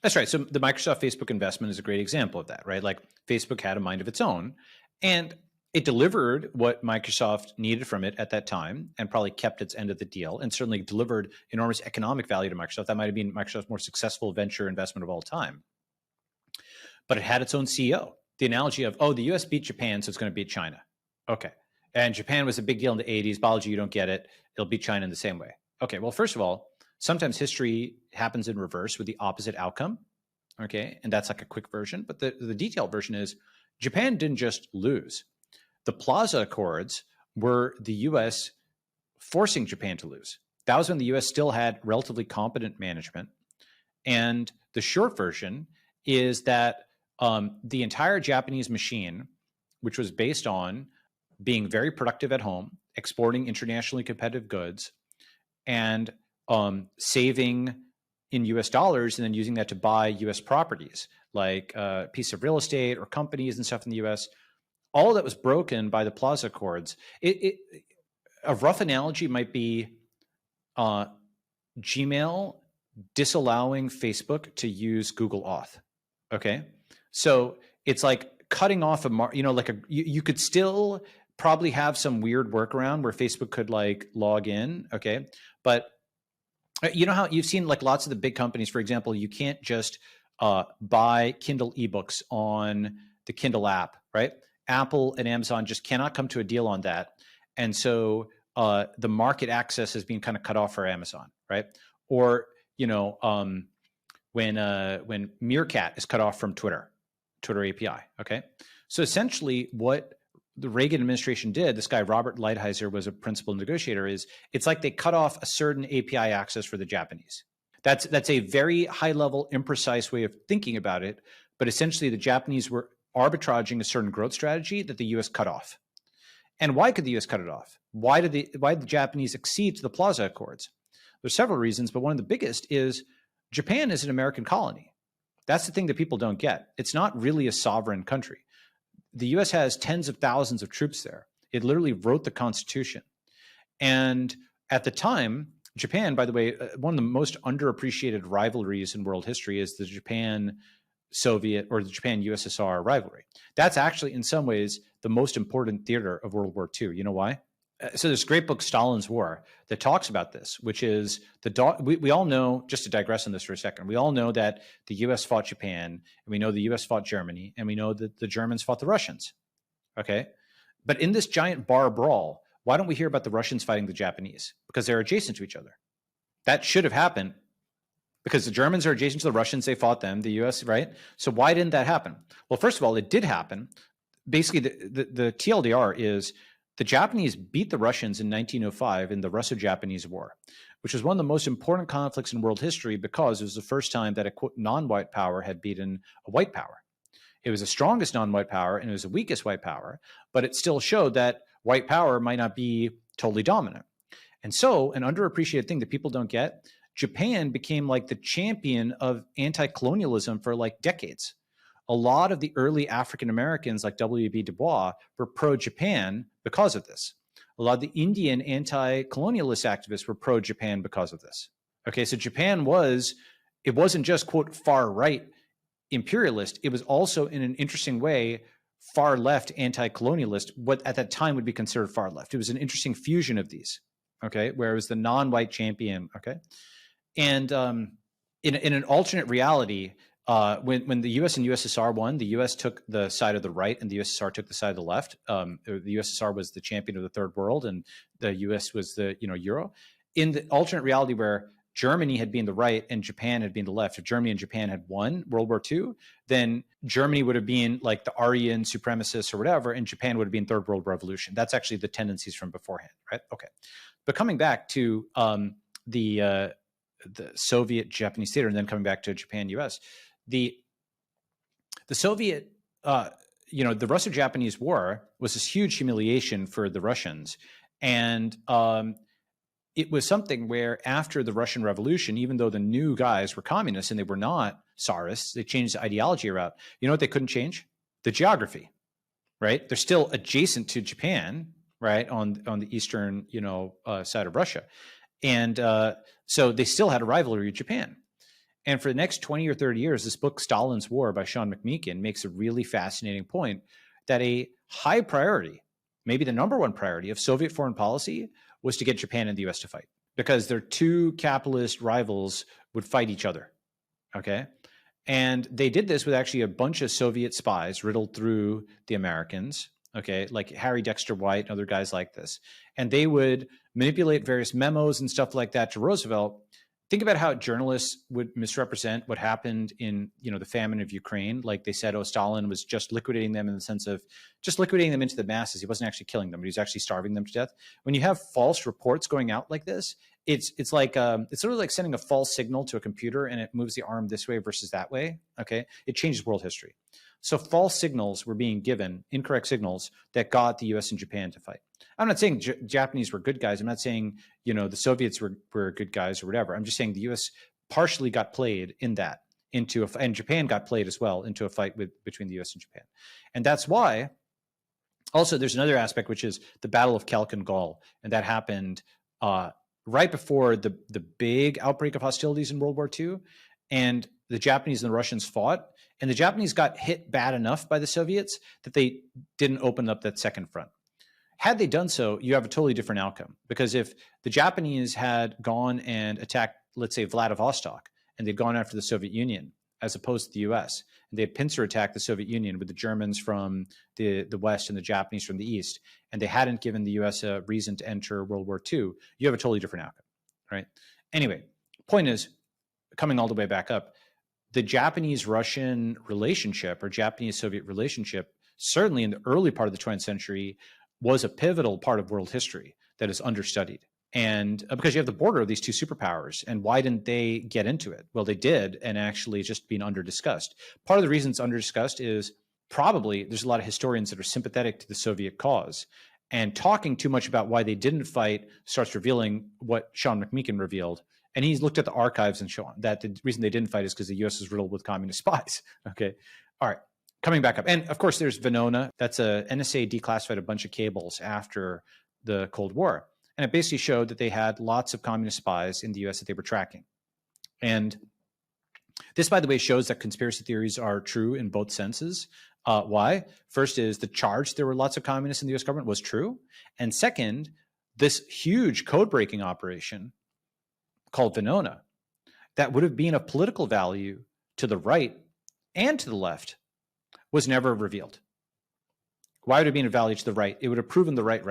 That's right. So the Microsoft Facebook investment is a great example of that, right? Like Facebook had a mind of its own and it delivered what Microsoft needed from it at that time and probably kept its end of the deal and certainly delivered enormous economic value to Microsoft. That might have been Microsoft's more successful venture investment of all time. But it had its own CEO. The analogy of, oh, the US beat Japan, so it's going to beat China. Okay. And Japan was a big deal in the 80s. Balaji, you don't get it. It'll beat China in the same way. Okay, well, first of all, sometimes history happens in reverse with the opposite outcome. Okay, and that's like a quick version. But the detailed version is Japan didn't just lose. The Plaza Accords were the US forcing Japan to lose. That was when the US still had relatively competent management. And the short version is that the entire Japanese machine, which was based on being very productive at home, exporting internationally competitive goods, and saving in US dollars and then using that to buy US properties like a piece of real estate or companies and stuff in the US, all that was broken by the Plaza Accords. A rough analogy might be Gmail disallowing Facebook to use Google Auth. Okay. So it's like cutting off you could still probably have some weird workaround where Facebook could like log in. Okay. But you know how you've seen like lots of the big companies, for example, you can't just buy Kindle ebooks on the Kindle app, right? Apple and Amazon just cannot come to a deal on that. And so the market access has been kind of cut off for Amazon, right? Or, when Meerkat is cut off from Twitter API, okay? So essentially what the Reagan administration did, this guy, Robert Lighthizer, was a principal negotiator, is it's like they cut off a certain API access for the Japanese. That's a very high level, imprecise way of thinking about it. But essentially the Japanese were arbitraging a certain growth strategy that the US cut off. And why could the US cut it off? Why did the Japanese accede to the Plaza Accords? There's several reasons, but one of the biggest is Japan is an American colony. That's the thing that people don't get. It's not really a sovereign country. The US has tens of thousands of troops there. It literally wrote the Constitution. And at the time, Japan, by the way, one of the most underappreciated rivalries in world history is the Japan-Soviet or the Japan-USSR rivalry. That's actually, in some ways, the most important theater of World War II. You know why? So there's a great book, Stalin's War, that talks about this, which is we all know, just to digress on this for a second, we all know that the US fought Japan, and we know the US fought Germany, and we know that the Germans fought the Russians, okay? But in this giant bar brawl, why don't we hear about the Russians fighting the Japanese? Because they're adjacent to each other. That should have happened because the Germans are adjacent to the Russians. They fought them, the US, right? So why didn't that happen? Well, first of all, it did happen. Basically, the TLDR is the Japanese beat the Russians in 1905 in the Russo-Japanese War, which was one of the most important conflicts in world history because it was the first time that a quote, non-white power had beaten a white power. It was the strongest non-white power and it was the weakest white power, but it still showed that white power might not be totally dominant. And so an underappreciated thing that people don't get, Japan became like the champion of anti-colonialism for like decades. A lot of the early African Americans like W.B. Du Bois were pro-Japan because of this. A lot of the Indian anti-colonialist activists were pro-Japan because of this. Okay, so Japan it wasn't just, quote, far right imperialist. It was also, in an interesting way, far left anti-colonialist, what at that time would be considered far left. It was an interesting fusion of these, okay, where it was the non-white champion, okay? And in an alternate reality, when the US and USSR won, the US took the side of the right and the USSR took the side of the left. The USSR was the champion of the third world and the US was the Euro. In the alternate reality where Germany had been the right and Japan had been the left, if Germany and Japan had won World War II, then Germany would have been like the Aryan supremacists or whatever, and Japan would have been Third World Revolution. That's actually the tendencies from beforehand, right? Okay. But coming back to the Soviet-Japanese theater and then coming back to Japan-US, the Soviet, the Russo-Japanese War was this huge humiliation for the Russians. And it was something where after the Russian Revolution, even though the new guys were communists and they were not Tsarists, they changed the ideology around. You know what they couldn't change? The geography, right? They're still adjacent to Japan, right, on the eastern, side of Russia. And so they still had a rivalry with Japan. And for the next 20 or 30 years, this book, Stalin's War by Sean McMeekin, makes a really fascinating point that a high priority, maybe the number one priority of Soviet foreign policy was to get Japan and the US to fight because their two capitalist rivals would fight each other, okay? And they did this with actually a bunch of Soviet spies riddled through the Americans, okay, like Harry Dexter White and other guys like this. And they would manipulate various memos and stuff like that to Roosevelt. Think about how journalists would misrepresent what happened in, the famine of Ukraine. Like they said, Stalin was just liquidating them in the sense of just liquidating them into the masses. He wasn't actually killing them, but he was actually starving them to death. When you have false reports going out like this, it's like it's sort of like sending a false signal to a computer and it moves the arm this way versus that way. Okay, it changes world history. So false signals were being given, incorrect signals that got the U.S. and Japan to fight. I'm not saying Japanese were good guys. I'm not saying, the Soviets were good guys or whatever. I'm just saying the U.S. partially got played in that and Japan got played as well into a fight between the U.S. and Japan. And that's why also there's another aspect, which is the Battle of Khalkhin Gol. And that happened right before the big outbreak of hostilities in World War II. And the Japanese and the Russians fought. And the Japanese got hit bad enough by the Soviets that they didn't open up that second front. Had they done so, you have a totally different outcome. Because if the Japanese had gone and attacked, let's say, Vladivostok, and they'd gone after the Soviet Union, as opposed to the US, and they had pincer attacked the Soviet Union with the Germans from the West and the Japanese from the East, and they hadn't given the US a reason to enter World War II, you have a totally different outcome, right? Anyway, point is, coming all the way back up, the Japanese-Russian relationship or Japanese-Soviet relationship, certainly in the early part of the 20th century, was a pivotal part of world history that is understudied. And because you have the border of these two superpowers, and why didn't they get into it? Well, they did, and actually just being under-discussed. Part of the reason it's under-discussed is probably there's a lot of historians that are sympathetic to the Soviet cause. And talking too much about why they didn't fight starts revealing what Sean McMeekin revealed. And he's looked at the archives and shown that the reason they didn't fight is because the U.S. was riddled with communist spies. Okay. All right. Coming back up. And of course, there's Venona. That's a NSA declassified a bunch of cables after the Cold War. And it basically showed that they had lots of communist spies in the U.S. that they were tracking. And this, by the way, shows that conspiracy theories are true in both senses. Why? First is the charge there were lots of communists in the U.S. government was true. And second, this huge code-breaking operation called Venona that would have been of political value to the right and to the left was never revealed. Why would it have been of value to the right? It would have proven the right.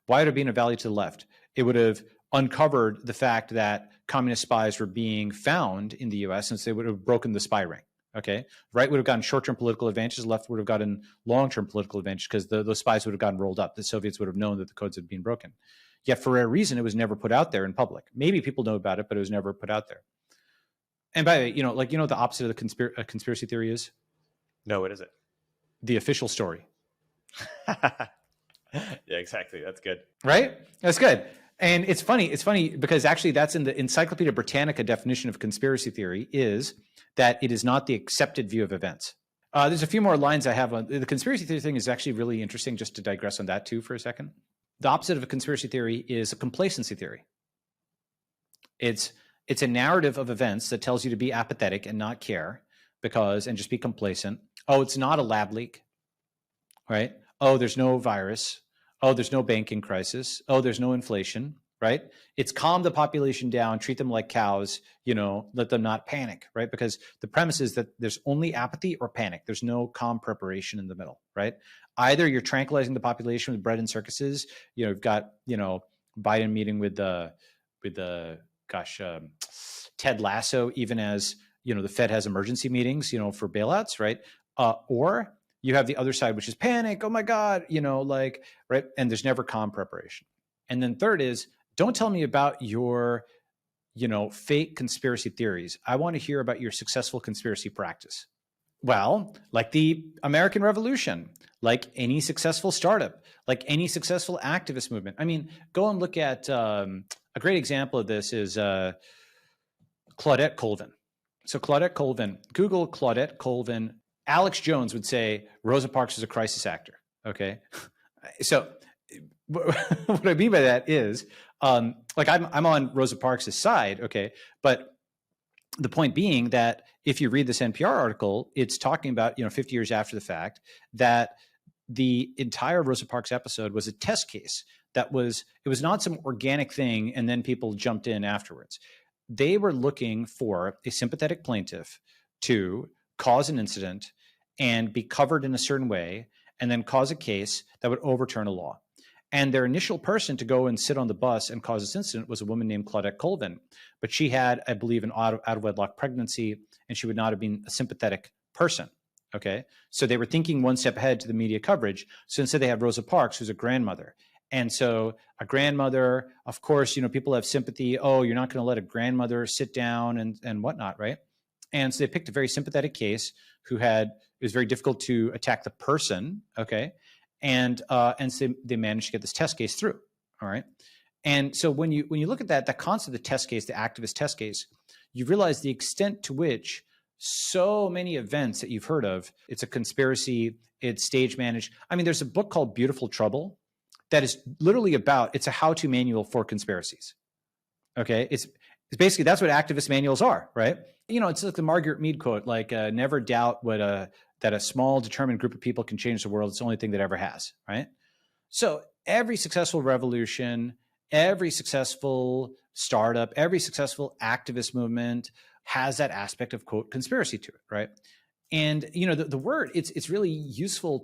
Why would it have been of value to the left? It would have uncovered the fact that communist spies were being found in the US, since they would have broken the spy ring. Okay, right would have gotten short-term political advantages, left would have gotten long-term political advantage because those spies would have gotten rolled up. The Soviets would have known that the codes had been broken. Yet for a reason, it was never put out there in public. Maybe people know about it, but it was never put out there. And by the way, the opposite of the conspiracy theory is? No, what is it? The official story. Yeah, exactly. That's good. Right? That's good. And it's funny because actually that's in the Encyclopedia Britannica definition of conspiracy theory, is that it is not the accepted view of events. There's a few more lines I have on the conspiracy theory thing is actually really interesting, just to digress on that too for a second. The opposite of a conspiracy theory is a complacency theory. It's a narrative of events that tells you to be apathetic and not care and just be complacent. Oh, it's not a lab leak, right? Oh, there's no virus. Oh, there's no banking crisis. Oh, there's no inflation, right? It's calm the population down, treat them like cows, let them not panic, right? Because the premise is that there's only apathy or panic. There's no calm preparation in the middle, right? Either you're tranquilizing the population with bread and circuses. You've got, Biden meeting with Ted Lasso, even as, the Fed has emergency meetings, for bailouts, right? Or you have the other side, which is panic. Oh my God, right? And there's never calm preparation. And then third is, don't tell me about your, fake conspiracy theories. I want to hear about your successful conspiracy practice. Well, like the American Revolution, like any successful startup, like any successful activist movement. I mean, go and look at a great example of this is Claudette Colvin. So Claudette Colvin, Google Claudette Colvin. Alex Jones would say Rosa Parks is a crisis actor. Okay, so what I mean by that is, I'm on Rosa Parks' side. Okay, but the point being that if you read this NPR article, it's talking about 50 years after the fact that the entire Rosa Parks episode was a test case. It was not some organic thing, and then people jumped in afterwards. They were looking for a sympathetic plaintiff to cause an incident and be covered in a certain way, and then cause a case that would overturn a law. And their initial person to go and sit on the bus and cause this incident was a woman named Claudette Colvin. But she had, I believe, an out-of-wedlock pregnancy, and she would not have been a sympathetic person. Okay, so they were thinking one step ahead to the media coverage. So instead they had Rosa Parks, who's a grandmother. And so a grandmother, of course, people have sympathy. Oh, you're not going to let a grandmother sit down and whatnot, right? And so they picked a very sympathetic case it was very difficult to attack the person, okay? And so they managed to get this test case through, all right? And so when you look at that concept of the test case, the activist test case, you realize the extent to which so many events that you've heard of, it's a conspiracy, it's stage managed. I mean, there's a book called Beautiful Trouble that is literally it's a how-to manual for conspiracies, okay? It's basically, that's what activist manuals are, right? It's like the Margaret Mead quote, like, never doubt that a small determined group of people can change the world. It's the only thing that ever has, right? So every successful revolution, every successful startup, every successful activist movement has that aspect of, quote, conspiracy to it, right? And, the word, it's really useful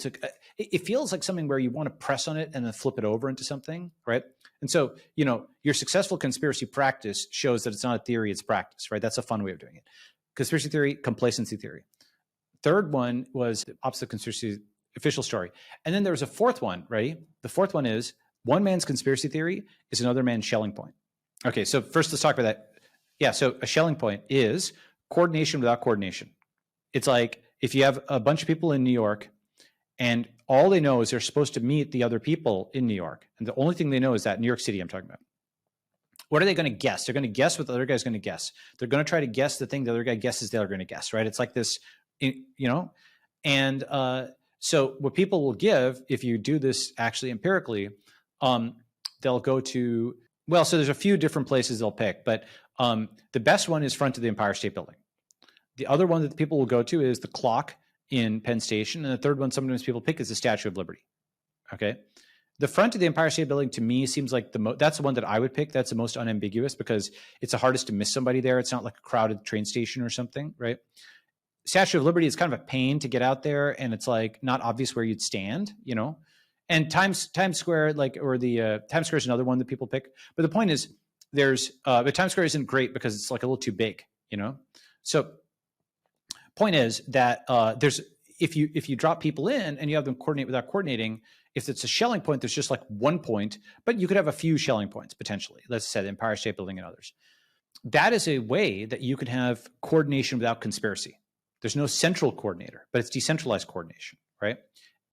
it feels like something where you want to press on it and then flip it over into something, right? And so, your successful conspiracy practice shows that it's not a theory, it's practice, right? That's a fun way of doing it. Conspiracy theory, complacency theory. Third one was the opposite conspiracy, official story. And then there was a fourth one, right? The fourth one is one man's conspiracy theory is another man's Schelling point. Okay, so first let's talk about that. Yeah, so a Schelling point is coordination without coordination. It's like if you have a bunch of people in New York and all they know is they're supposed to meet the other people in New York. And the only thing they know is that New York City I'm talking about. What are they going to guess? They're going to guess what the other guy's going to guess. They're going to try to guess the thing the other guy guesses they're going to guess, right? It's like this, and so what people will give, if you do this actually empirically, they'll go to, so there's a few different places they'll pick, but the best one is front of the Empire State Building. The other one that the people will go to is the clock in Penn Station. And the third one sometimes people pick is the Statue of Liberty. Okay. The front of the Empire State Building to me seems like that's the one that I would pick. That's the most unambiguous because it's the hardest to miss somebody there. It's not like a crowded train station or something, right? Statue of Liberty is kind of a pain to get out there, and it's like not obvious where you'd stand, And Times Square, Times Square is another one that people pick. But the point is, but Times Square isn't great because it's like a little too big, So point is that if you drop people in and you have them coordinate without coordinating, if it's a shelling point, there's just like one point, but you could have a few shelling points potentially. Let's say the Empire State Building and others. That is a way that you can have coordination without conspiracy. There's no central coordinator, but it's decentralized coordination, right?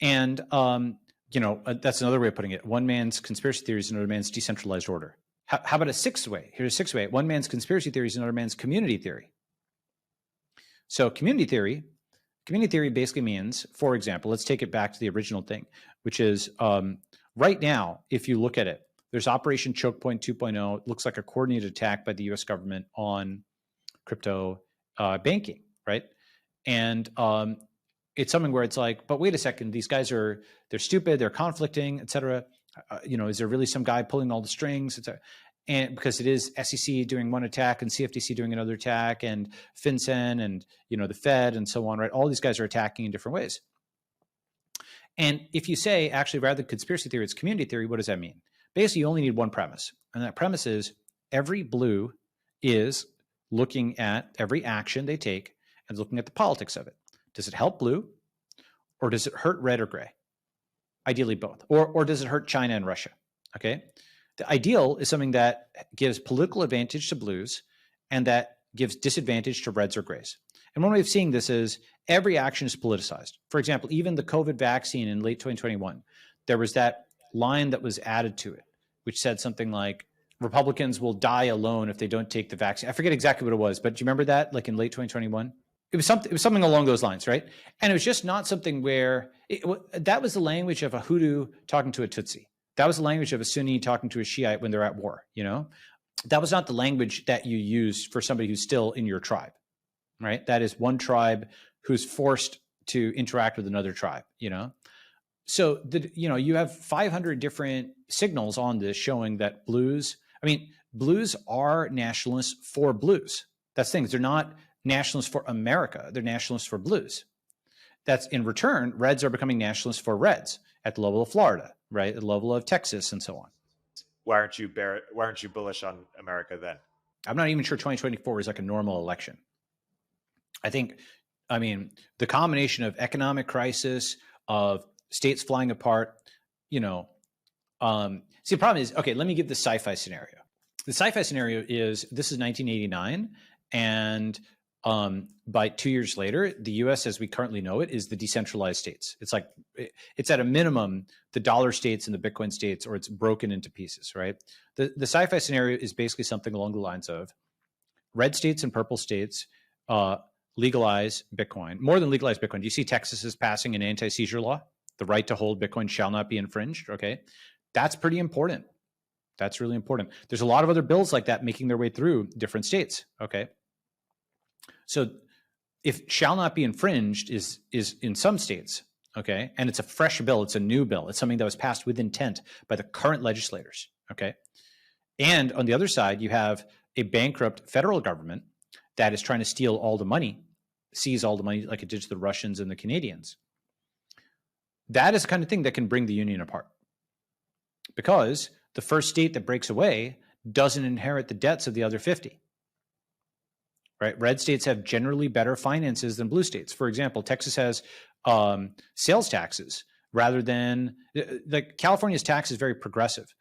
And that's another way of putting it. One man's conspiracy theory is another man's decentralized order. How about a sixth way? Here's a sixth way. One man's conspiracy theory is another man's community theory. So community theory basically means, for example, let's take it back to the original thing, which is right now, if you look at it, there's Operation Choke Point 2.0. It looks like a coordinated attack by the US government on crypto banking, right? And it's something where it's like, but wait a second, these guys they're stupid, they're conflicting, et cetera. Is there really some guy pulling all the strings, et cetera? And because it is SEC doing one attack and CFTC doing another attack and FinCEN and, the Fed and so on, right? All these guys are attacking in different ways. And if you say, actually, rather than conspiracy theory, it's community theory, what does that mean? Basically, you only need one premise. And that premise is every blue is looking at every action they take and looking at the politics of it. Does it help blue or does it hurt red or gray? Ideally both. Or does it hurt China and Russia? Okay. The ideal is something that gives political advantage to blues and that gives disadvantage to reds or grays. And one way of seeing this is every action is politicized. For example, even the COVID vaccine in late 2021, there was that line that was added to it, which said something like, Republicans will die alone if they don't take the vaccine. I forget exactly what it was, but do you remember that, like in late 2021? It was something along those lines, right? And it was just not something where that was the language of a Hutu talking to a Tutsi. That was the language of a Sunni talking to a Shiite when they're at war, That was not the language that you use for somebody who's still in your tribe, right? That is one tribe who's forced to interact with another tribe, So, you have 500 different signals on this showing that blues are nationalists for blues. That's things. They're not nationalists for America. They're nationalists for blues. That's in return, reds are becoming nationalists for reds at the level of Florida, right? At the level of Texas and so on. Why aren't you bullish on America then? I'm not even sure 2024 is like a normal election. The combination of economic crisis, of states flying apart, see, the problem is, okay, let me give the sci-fi scenario. The sci-fi scenario is, this is 1989, and by 2 years later, the US as we currently know it is the decentralized states. It's at a minimum the dollar states and the Bitcoin states, or it's broken into pieces, right? The sci-fi scenario is basically something along the lines of red states and purple states legalize Bitcoin, more than legalize Bitcoin. Do you see Texas is passing an anti-seizure law? The right to hold Bitcoin shall not be infringed, okay? That's pretty important. That's really important. There's a lot of other bills like that making their way through different states, okay? So if shall not be infringed is in some states, okay, and it's a fresh bill, it's a new bill, it's something that was passed with intent by the current legislators, okay? And on the other side, you have a bankrupt federal government that is trying to steal all the money, seize all the money like it did to the Russians and the Canadians. That is the kind of thing that can bring the union apart. Because the first state that breaks away doesn't inherit the debts of the other 50. Right? Red states have generally better finances than blue states. For example, Texas has sales taxes rather than, like California's tax is very progressive.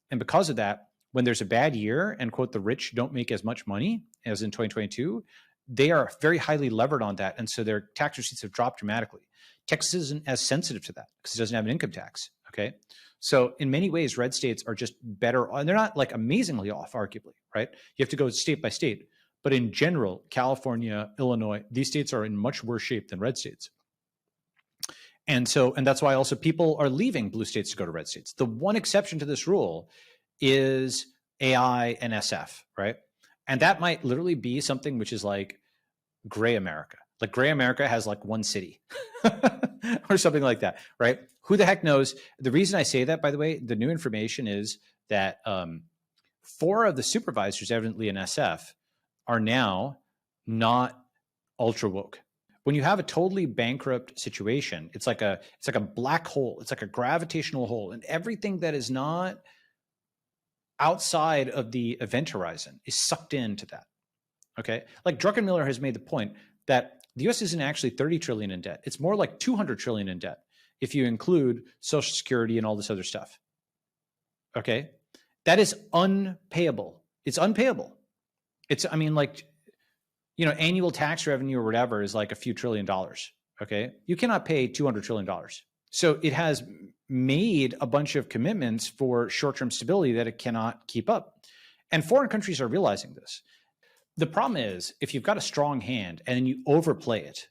And because of that, when there's a bad year and quote, the rich don't make as much money as in 2022, they are very highly levered on that. And so their tax receipts have dropped dramatically. Texas isn't as sensitive to that because it doesn't have an income tax. Okay. So in many ways, red states are just better. And they're not like amazingly off, arguably, right? You have to go state by state. But in general, California, Illinois, these states are in much worse shape than red states. And that's why also people are leaving blue states to go to red states. The one exception to this rule is AI and SF, right? And that might literally be something which is like gray America. Like gray America has like one city or something like that, right? Who the heck knows? The reason I say that, by the way, the new information is that 4 of the supervisors, evidently in SF, are now not ultra woke. When you have a totally bankrupt situation, it's like a black hole. It's like a gravitational hole, and everything that is not outside of the event horizon is sucked into that. Okay. Like Druckenmiller has made the point that the US isn't actually 30 trillion in debt. It's more like 200 trillion in debt if you include Social Security and all this other stuff. Okay. That is unpayable. It's unpayable. It's, I mean, like, you know, annual tax revenue or whatever is like a few $1 trillion. Okay. You cannot pay $200 trillion. So it has made a bunch of commitments for short-term stability that it cannot keep up. And foreign countries are realizing this. The problem is, if you've got a strong hand and then you overplay it,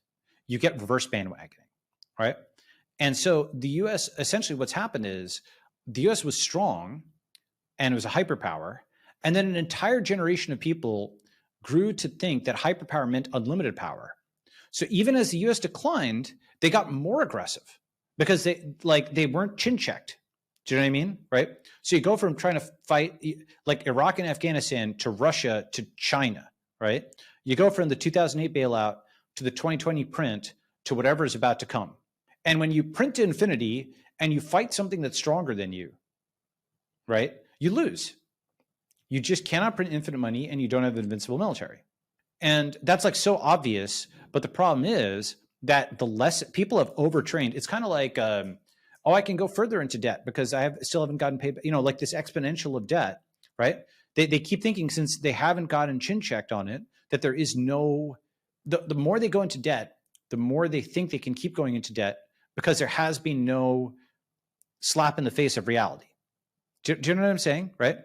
you get reverse bandwagoning, right? And so the US, essentially what's happened is the US was strong and it was a hyperpower. And then an entire generation of people grew to think that hyperpower meant unlimited power. So even as the US declined, they got more aggressive because they weren't chin checked. Do you know what I mean? Right? So you go from trying to fight like Iraq and Afghanistan to Russia to China, right? You go from the 2008 bailout to the 2020 print to whatever is about to come. And when you print to infinity and you fight something that's stronger than you, right? You lose. You just cannot print infinite money and you don't have an invincible military. And that's like so obvious. But the problem is that the less people have overtrained, it's kind of like, oh, I can go further into debt because I still haven't gotten paid, you know, like this exponential of debt, right? They keep thinking since they haven't gotten chin checked on it, that there is no, the more they go into debt, the more they think they can keep going into debt because there has been no slap in the face of reality. Do you know what I'm saying? Right?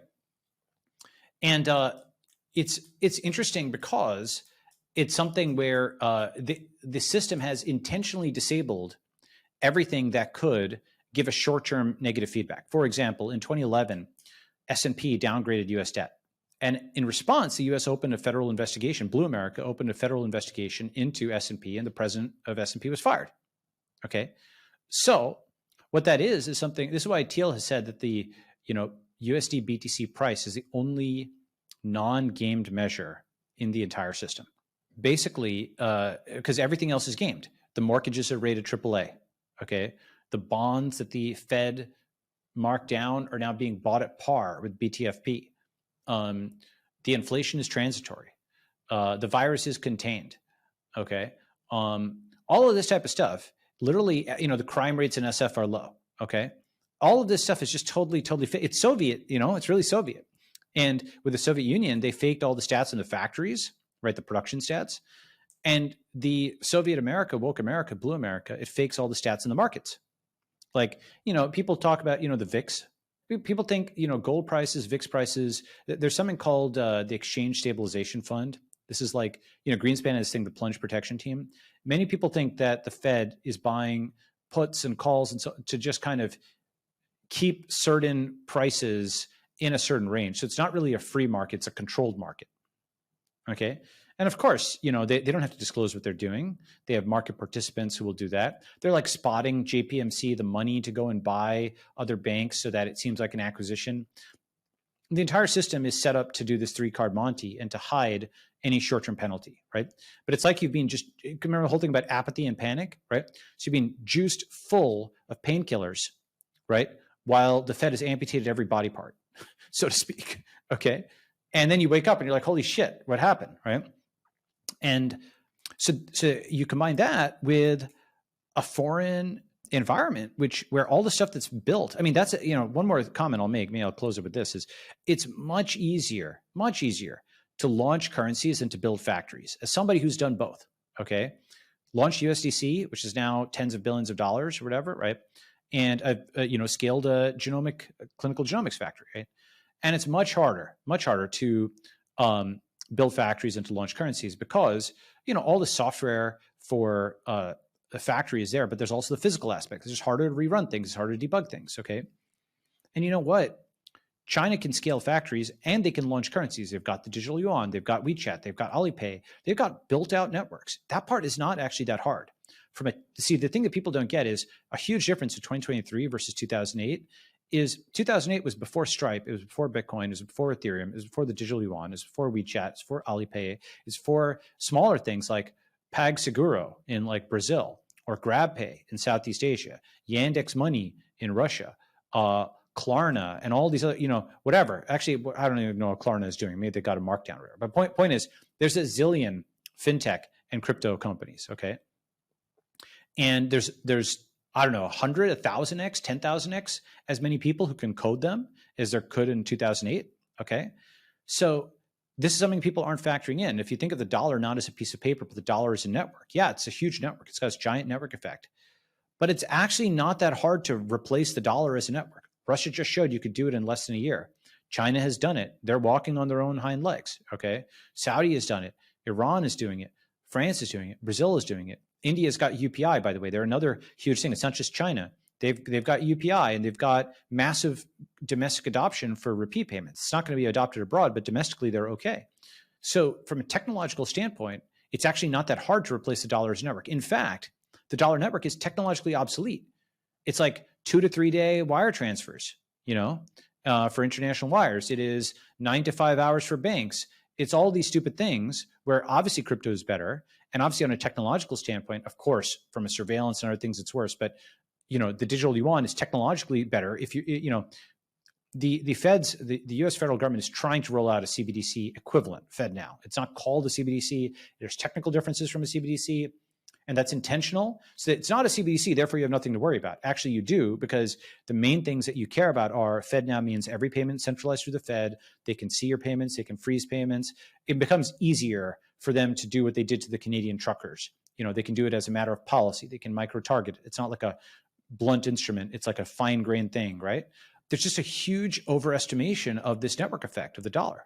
And it's interesting because it's something where the system has intentionally disabled everything that could give a short-term negative feedback. For example, in 2011, S&P downgraded U.S. debt. And in response, the U.S. opened a federal investigation. Blue America opened a federal investigation into S&P, and the president of S&P was fired. Okay, so what that is something. This is why Thiel has said that the USD BTC price is the only non-gamed measure in the entire system. Basically, because everything else is gamed. The mortgages are rated AAA. Okay, the bonds that the Fed marked down are now being bought at par with BTFP. The inflation is transitory. The virus is contained. Okay, all of this type of stuff. Literally, the crime rates in SF are low. Okay, all of this stuff is just totally fit. It's Soviet. It's really Soviet. And with the Soviet Union, they faked all the stats in the factories, right? The production stats. And the Soviet America, woke America, blue America, it fakes all the stats in the markets. Like, people talk about, the VIX. People think, gold prices, VIX prices. There's something called the Exchange Stabilization Fund. This is like, Greenspan has this thing, the plunge protection team. Many people think that the Fed is buying puts and calls and so to just kind of keep certain prices in a certain range. So it's not really a free market, it's a controlled market. Okay. And of course, they don't have to disclose what they're doing. They have market participants who will do that. They're like spotting JPMC, the money to go and buy other banks so that it seems like an acquisition. The entire system is set up to do this 3-card Monty and to hide any short-term penalty, right? But it's like you've been remember the whole thing about apathy and panic, right? So you've been juiced full of painkillers, right? While the Fed has amputated every body part, so to speak, okay? And then you wake up and you're like, holy shit, what happened, right? And so you combine that with a foreign environment, where all the stuff that's built, I mean, that's, one more comment I'll make, maybe I'll close it with this, is it's much easier to launch currencies than to build factories. As somebody who's done both, okay? Launched USDC, which is now tens of billions of dollars or whatever, right? And I've, scaled a clinical genomics factory, right? And it's much harder to build factories and to launch currencies because, all the software for the factory is there, but there's also the physical aspect. It's just harder to rerun things. It's harder to debug things, okay? And you know what? China can scale factories and they can launch currencies. They've got the digital yuan, they've got WeChat, they've got Alipay, they've got built out networks. That part is not actually that hard. The thing that people don't get is a huge difference in 2023 versus 2008 is 2008 was before Stripe, it was before Bitcoin, it was before Ethereum, it was before the digital yuan, it was before WeChat, it's before Alipay, it's for smaller things like PagSeguro in like Brazil or GrabPay in Southeast Asia, Yandex Money in Russia, Klarna and all these other, whatever. Actually, I don't even know what Klarna is doing. Maybe they got a markdown. But point is, there's a zillion fintech and crypto companies, okay? And there's I don't know, 100, 1,000x, 10,000x as many people who can code them as there could in 2008, okay? So this is something people aren't factoring in. If you think of the dollar not as a piece of paper, but the dollar as a network, yeah, it's a huge network. It's got this giant network effect. But it's actually not that hard to replace the dollar as a network. Russia just showed you could do it in less than a year. China has done it. They're walking on their own hind legs, okay? Saudi has done it. Iran is doing it. France is doing it. Brazil is doing it. India's got UPI, by the way. They're another huge thing. It's not just China. They've got UPI, and they've got massive domestic adoption for repeat payments. It's not going to be adopted abroad, but domestically they're okay. So from a technological standpoint, it's actually not that hard to replace the dollar as a network. In fact, the dollar network is technologically obsolete. It's like 2 to 3 day wire transfers, for international wires. It is 9 to 5 hours for banks. It's all these stupid things where obviously crypto is better. And obviously on a technological standpoint, of course, from a surveillance and other things, it's worse. But, the digital yuan is technologically better. If the feds, the US federal government is trying to roll out a CBDC equivalent FedNow. It's not called a CBDC. There's technical differences from a CBDC. And that's intentional. So it's not a CBDC, therefore you have nothing to worry about. Actually, you do, because the main things that you care about are FedNow means every payment centralized through the Fed. They can see your payments. They can freeze payments. It becomes easier for them to do what they did to the Canadian truckers. They can do it as a matter of policy. They can micro-target it. It's not like a blunt instrument. It's like a fine-grained thing, right? There's just a huge overestimation of this network effect of the dollar.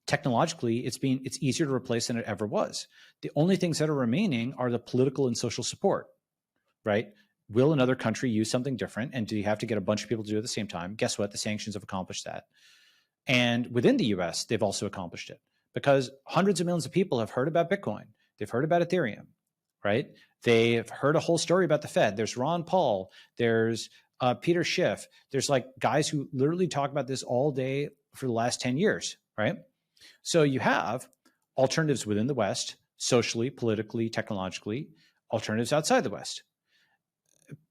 Technologically, it's easier to replace than it ever was. The only things that are remaining are the political and social support, right? Will another country use something different? And do you have to get a bunch of people to do it at the same time? Guess what? The sanctions have accomplished that. And within the US, they've also accomplished it because hundreds of millions of people have heard about Bitcoin. They've heard about Ethereum, right? They've heard a whole story about the Fed. There's Ron Paul. There's Peter Schiff. There's like guys who literally talk about this all day for the last 10 years, right? So you have alternatives within the West, socially, politically, technologically, alternatives outside the West.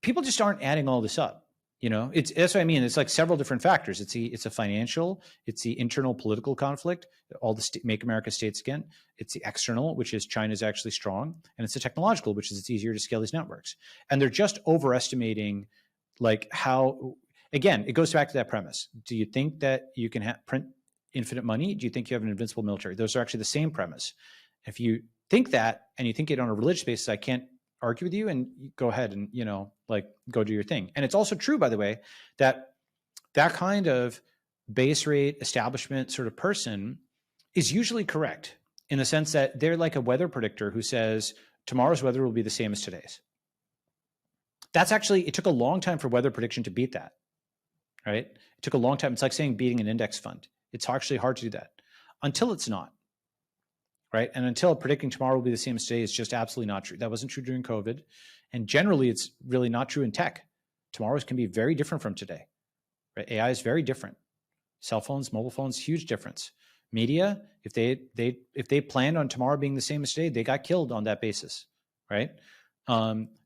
People just aren't adding all this up. That's what I mean. It's like several different factors. It's a financial, it's the internal political conflict, all the make America states again. It's the external, which is China's actually strong, and it's the technological, which is it's easier to scale these networks. And they're just overestimating like how, again, it goes back to that premise. Do you think that you can print infinite money? Do you think you have an invincible military? Those are actually the same premise. If you think that and you think it on a religious basis, I can't argue with you, and go ahead and, go do your thing. And it's also true, by the way, that kind of base rate establishment sort of person is usually correct in the sense that they're like a weather predictor who says tomorrow's weather will be the same as today's. That's actually, it took a long time for weather prediction to beat that, right? It took a long time. It's like saying beating an index fund. It's actually hard to do that until it's not, right? And until predicting tomorrow will be the same as today is just absolutely not true. That wasn't true during COVID. And generally, it's really not true in tech. Tomorrow's can be very different from today, right? AI is very different. Cell phones, mobile phones, huge difference. Media, if they planned on tomorrow being the same as today, they got killed on that basis, right?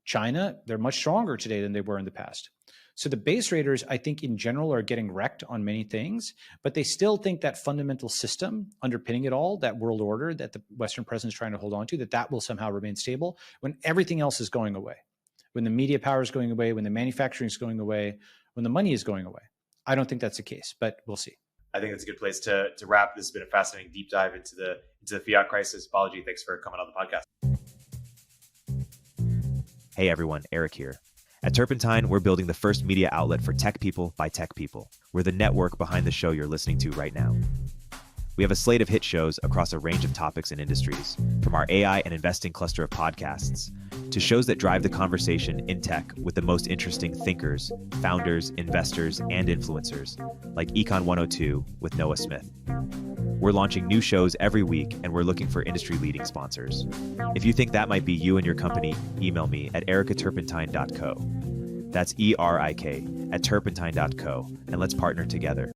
China, they're much stronger today than they were in the past. So the base raters, I think in general, are getting wrecked on many things, but they still think that fundamental system underpinning it all, that world order that the Western president is trying to hold on to, that will somehow remain stable when everything else is going away, when the media power is going away, when the manufacturing is going away, when the money is going away. I don't think that's the case, but we'll see. I think that's a good place to wrap. This has been a fascinating deep dive into the fiat crisis. Balaji, thanks for coming on the podcast. Hey everyone, Erik here. At Turpentine, we're building the first media outlet for tech people by tech people. We're the network behind the show you're listening to right now. We have a slate of hit shows across a range of topics and industries, from our AI and investing cluster of podcasts to shows that drive the conversation in tech with the most interesting thinkers, founders, investors, and influencers, like Econ 102 with Noah Smith. We're launching new shows every week, and we're looking for industry-leading sponsors. If you think that might be you and your company, email me at erikaturpentine.co. That's ERIK at turpentine.co, and let's partner together.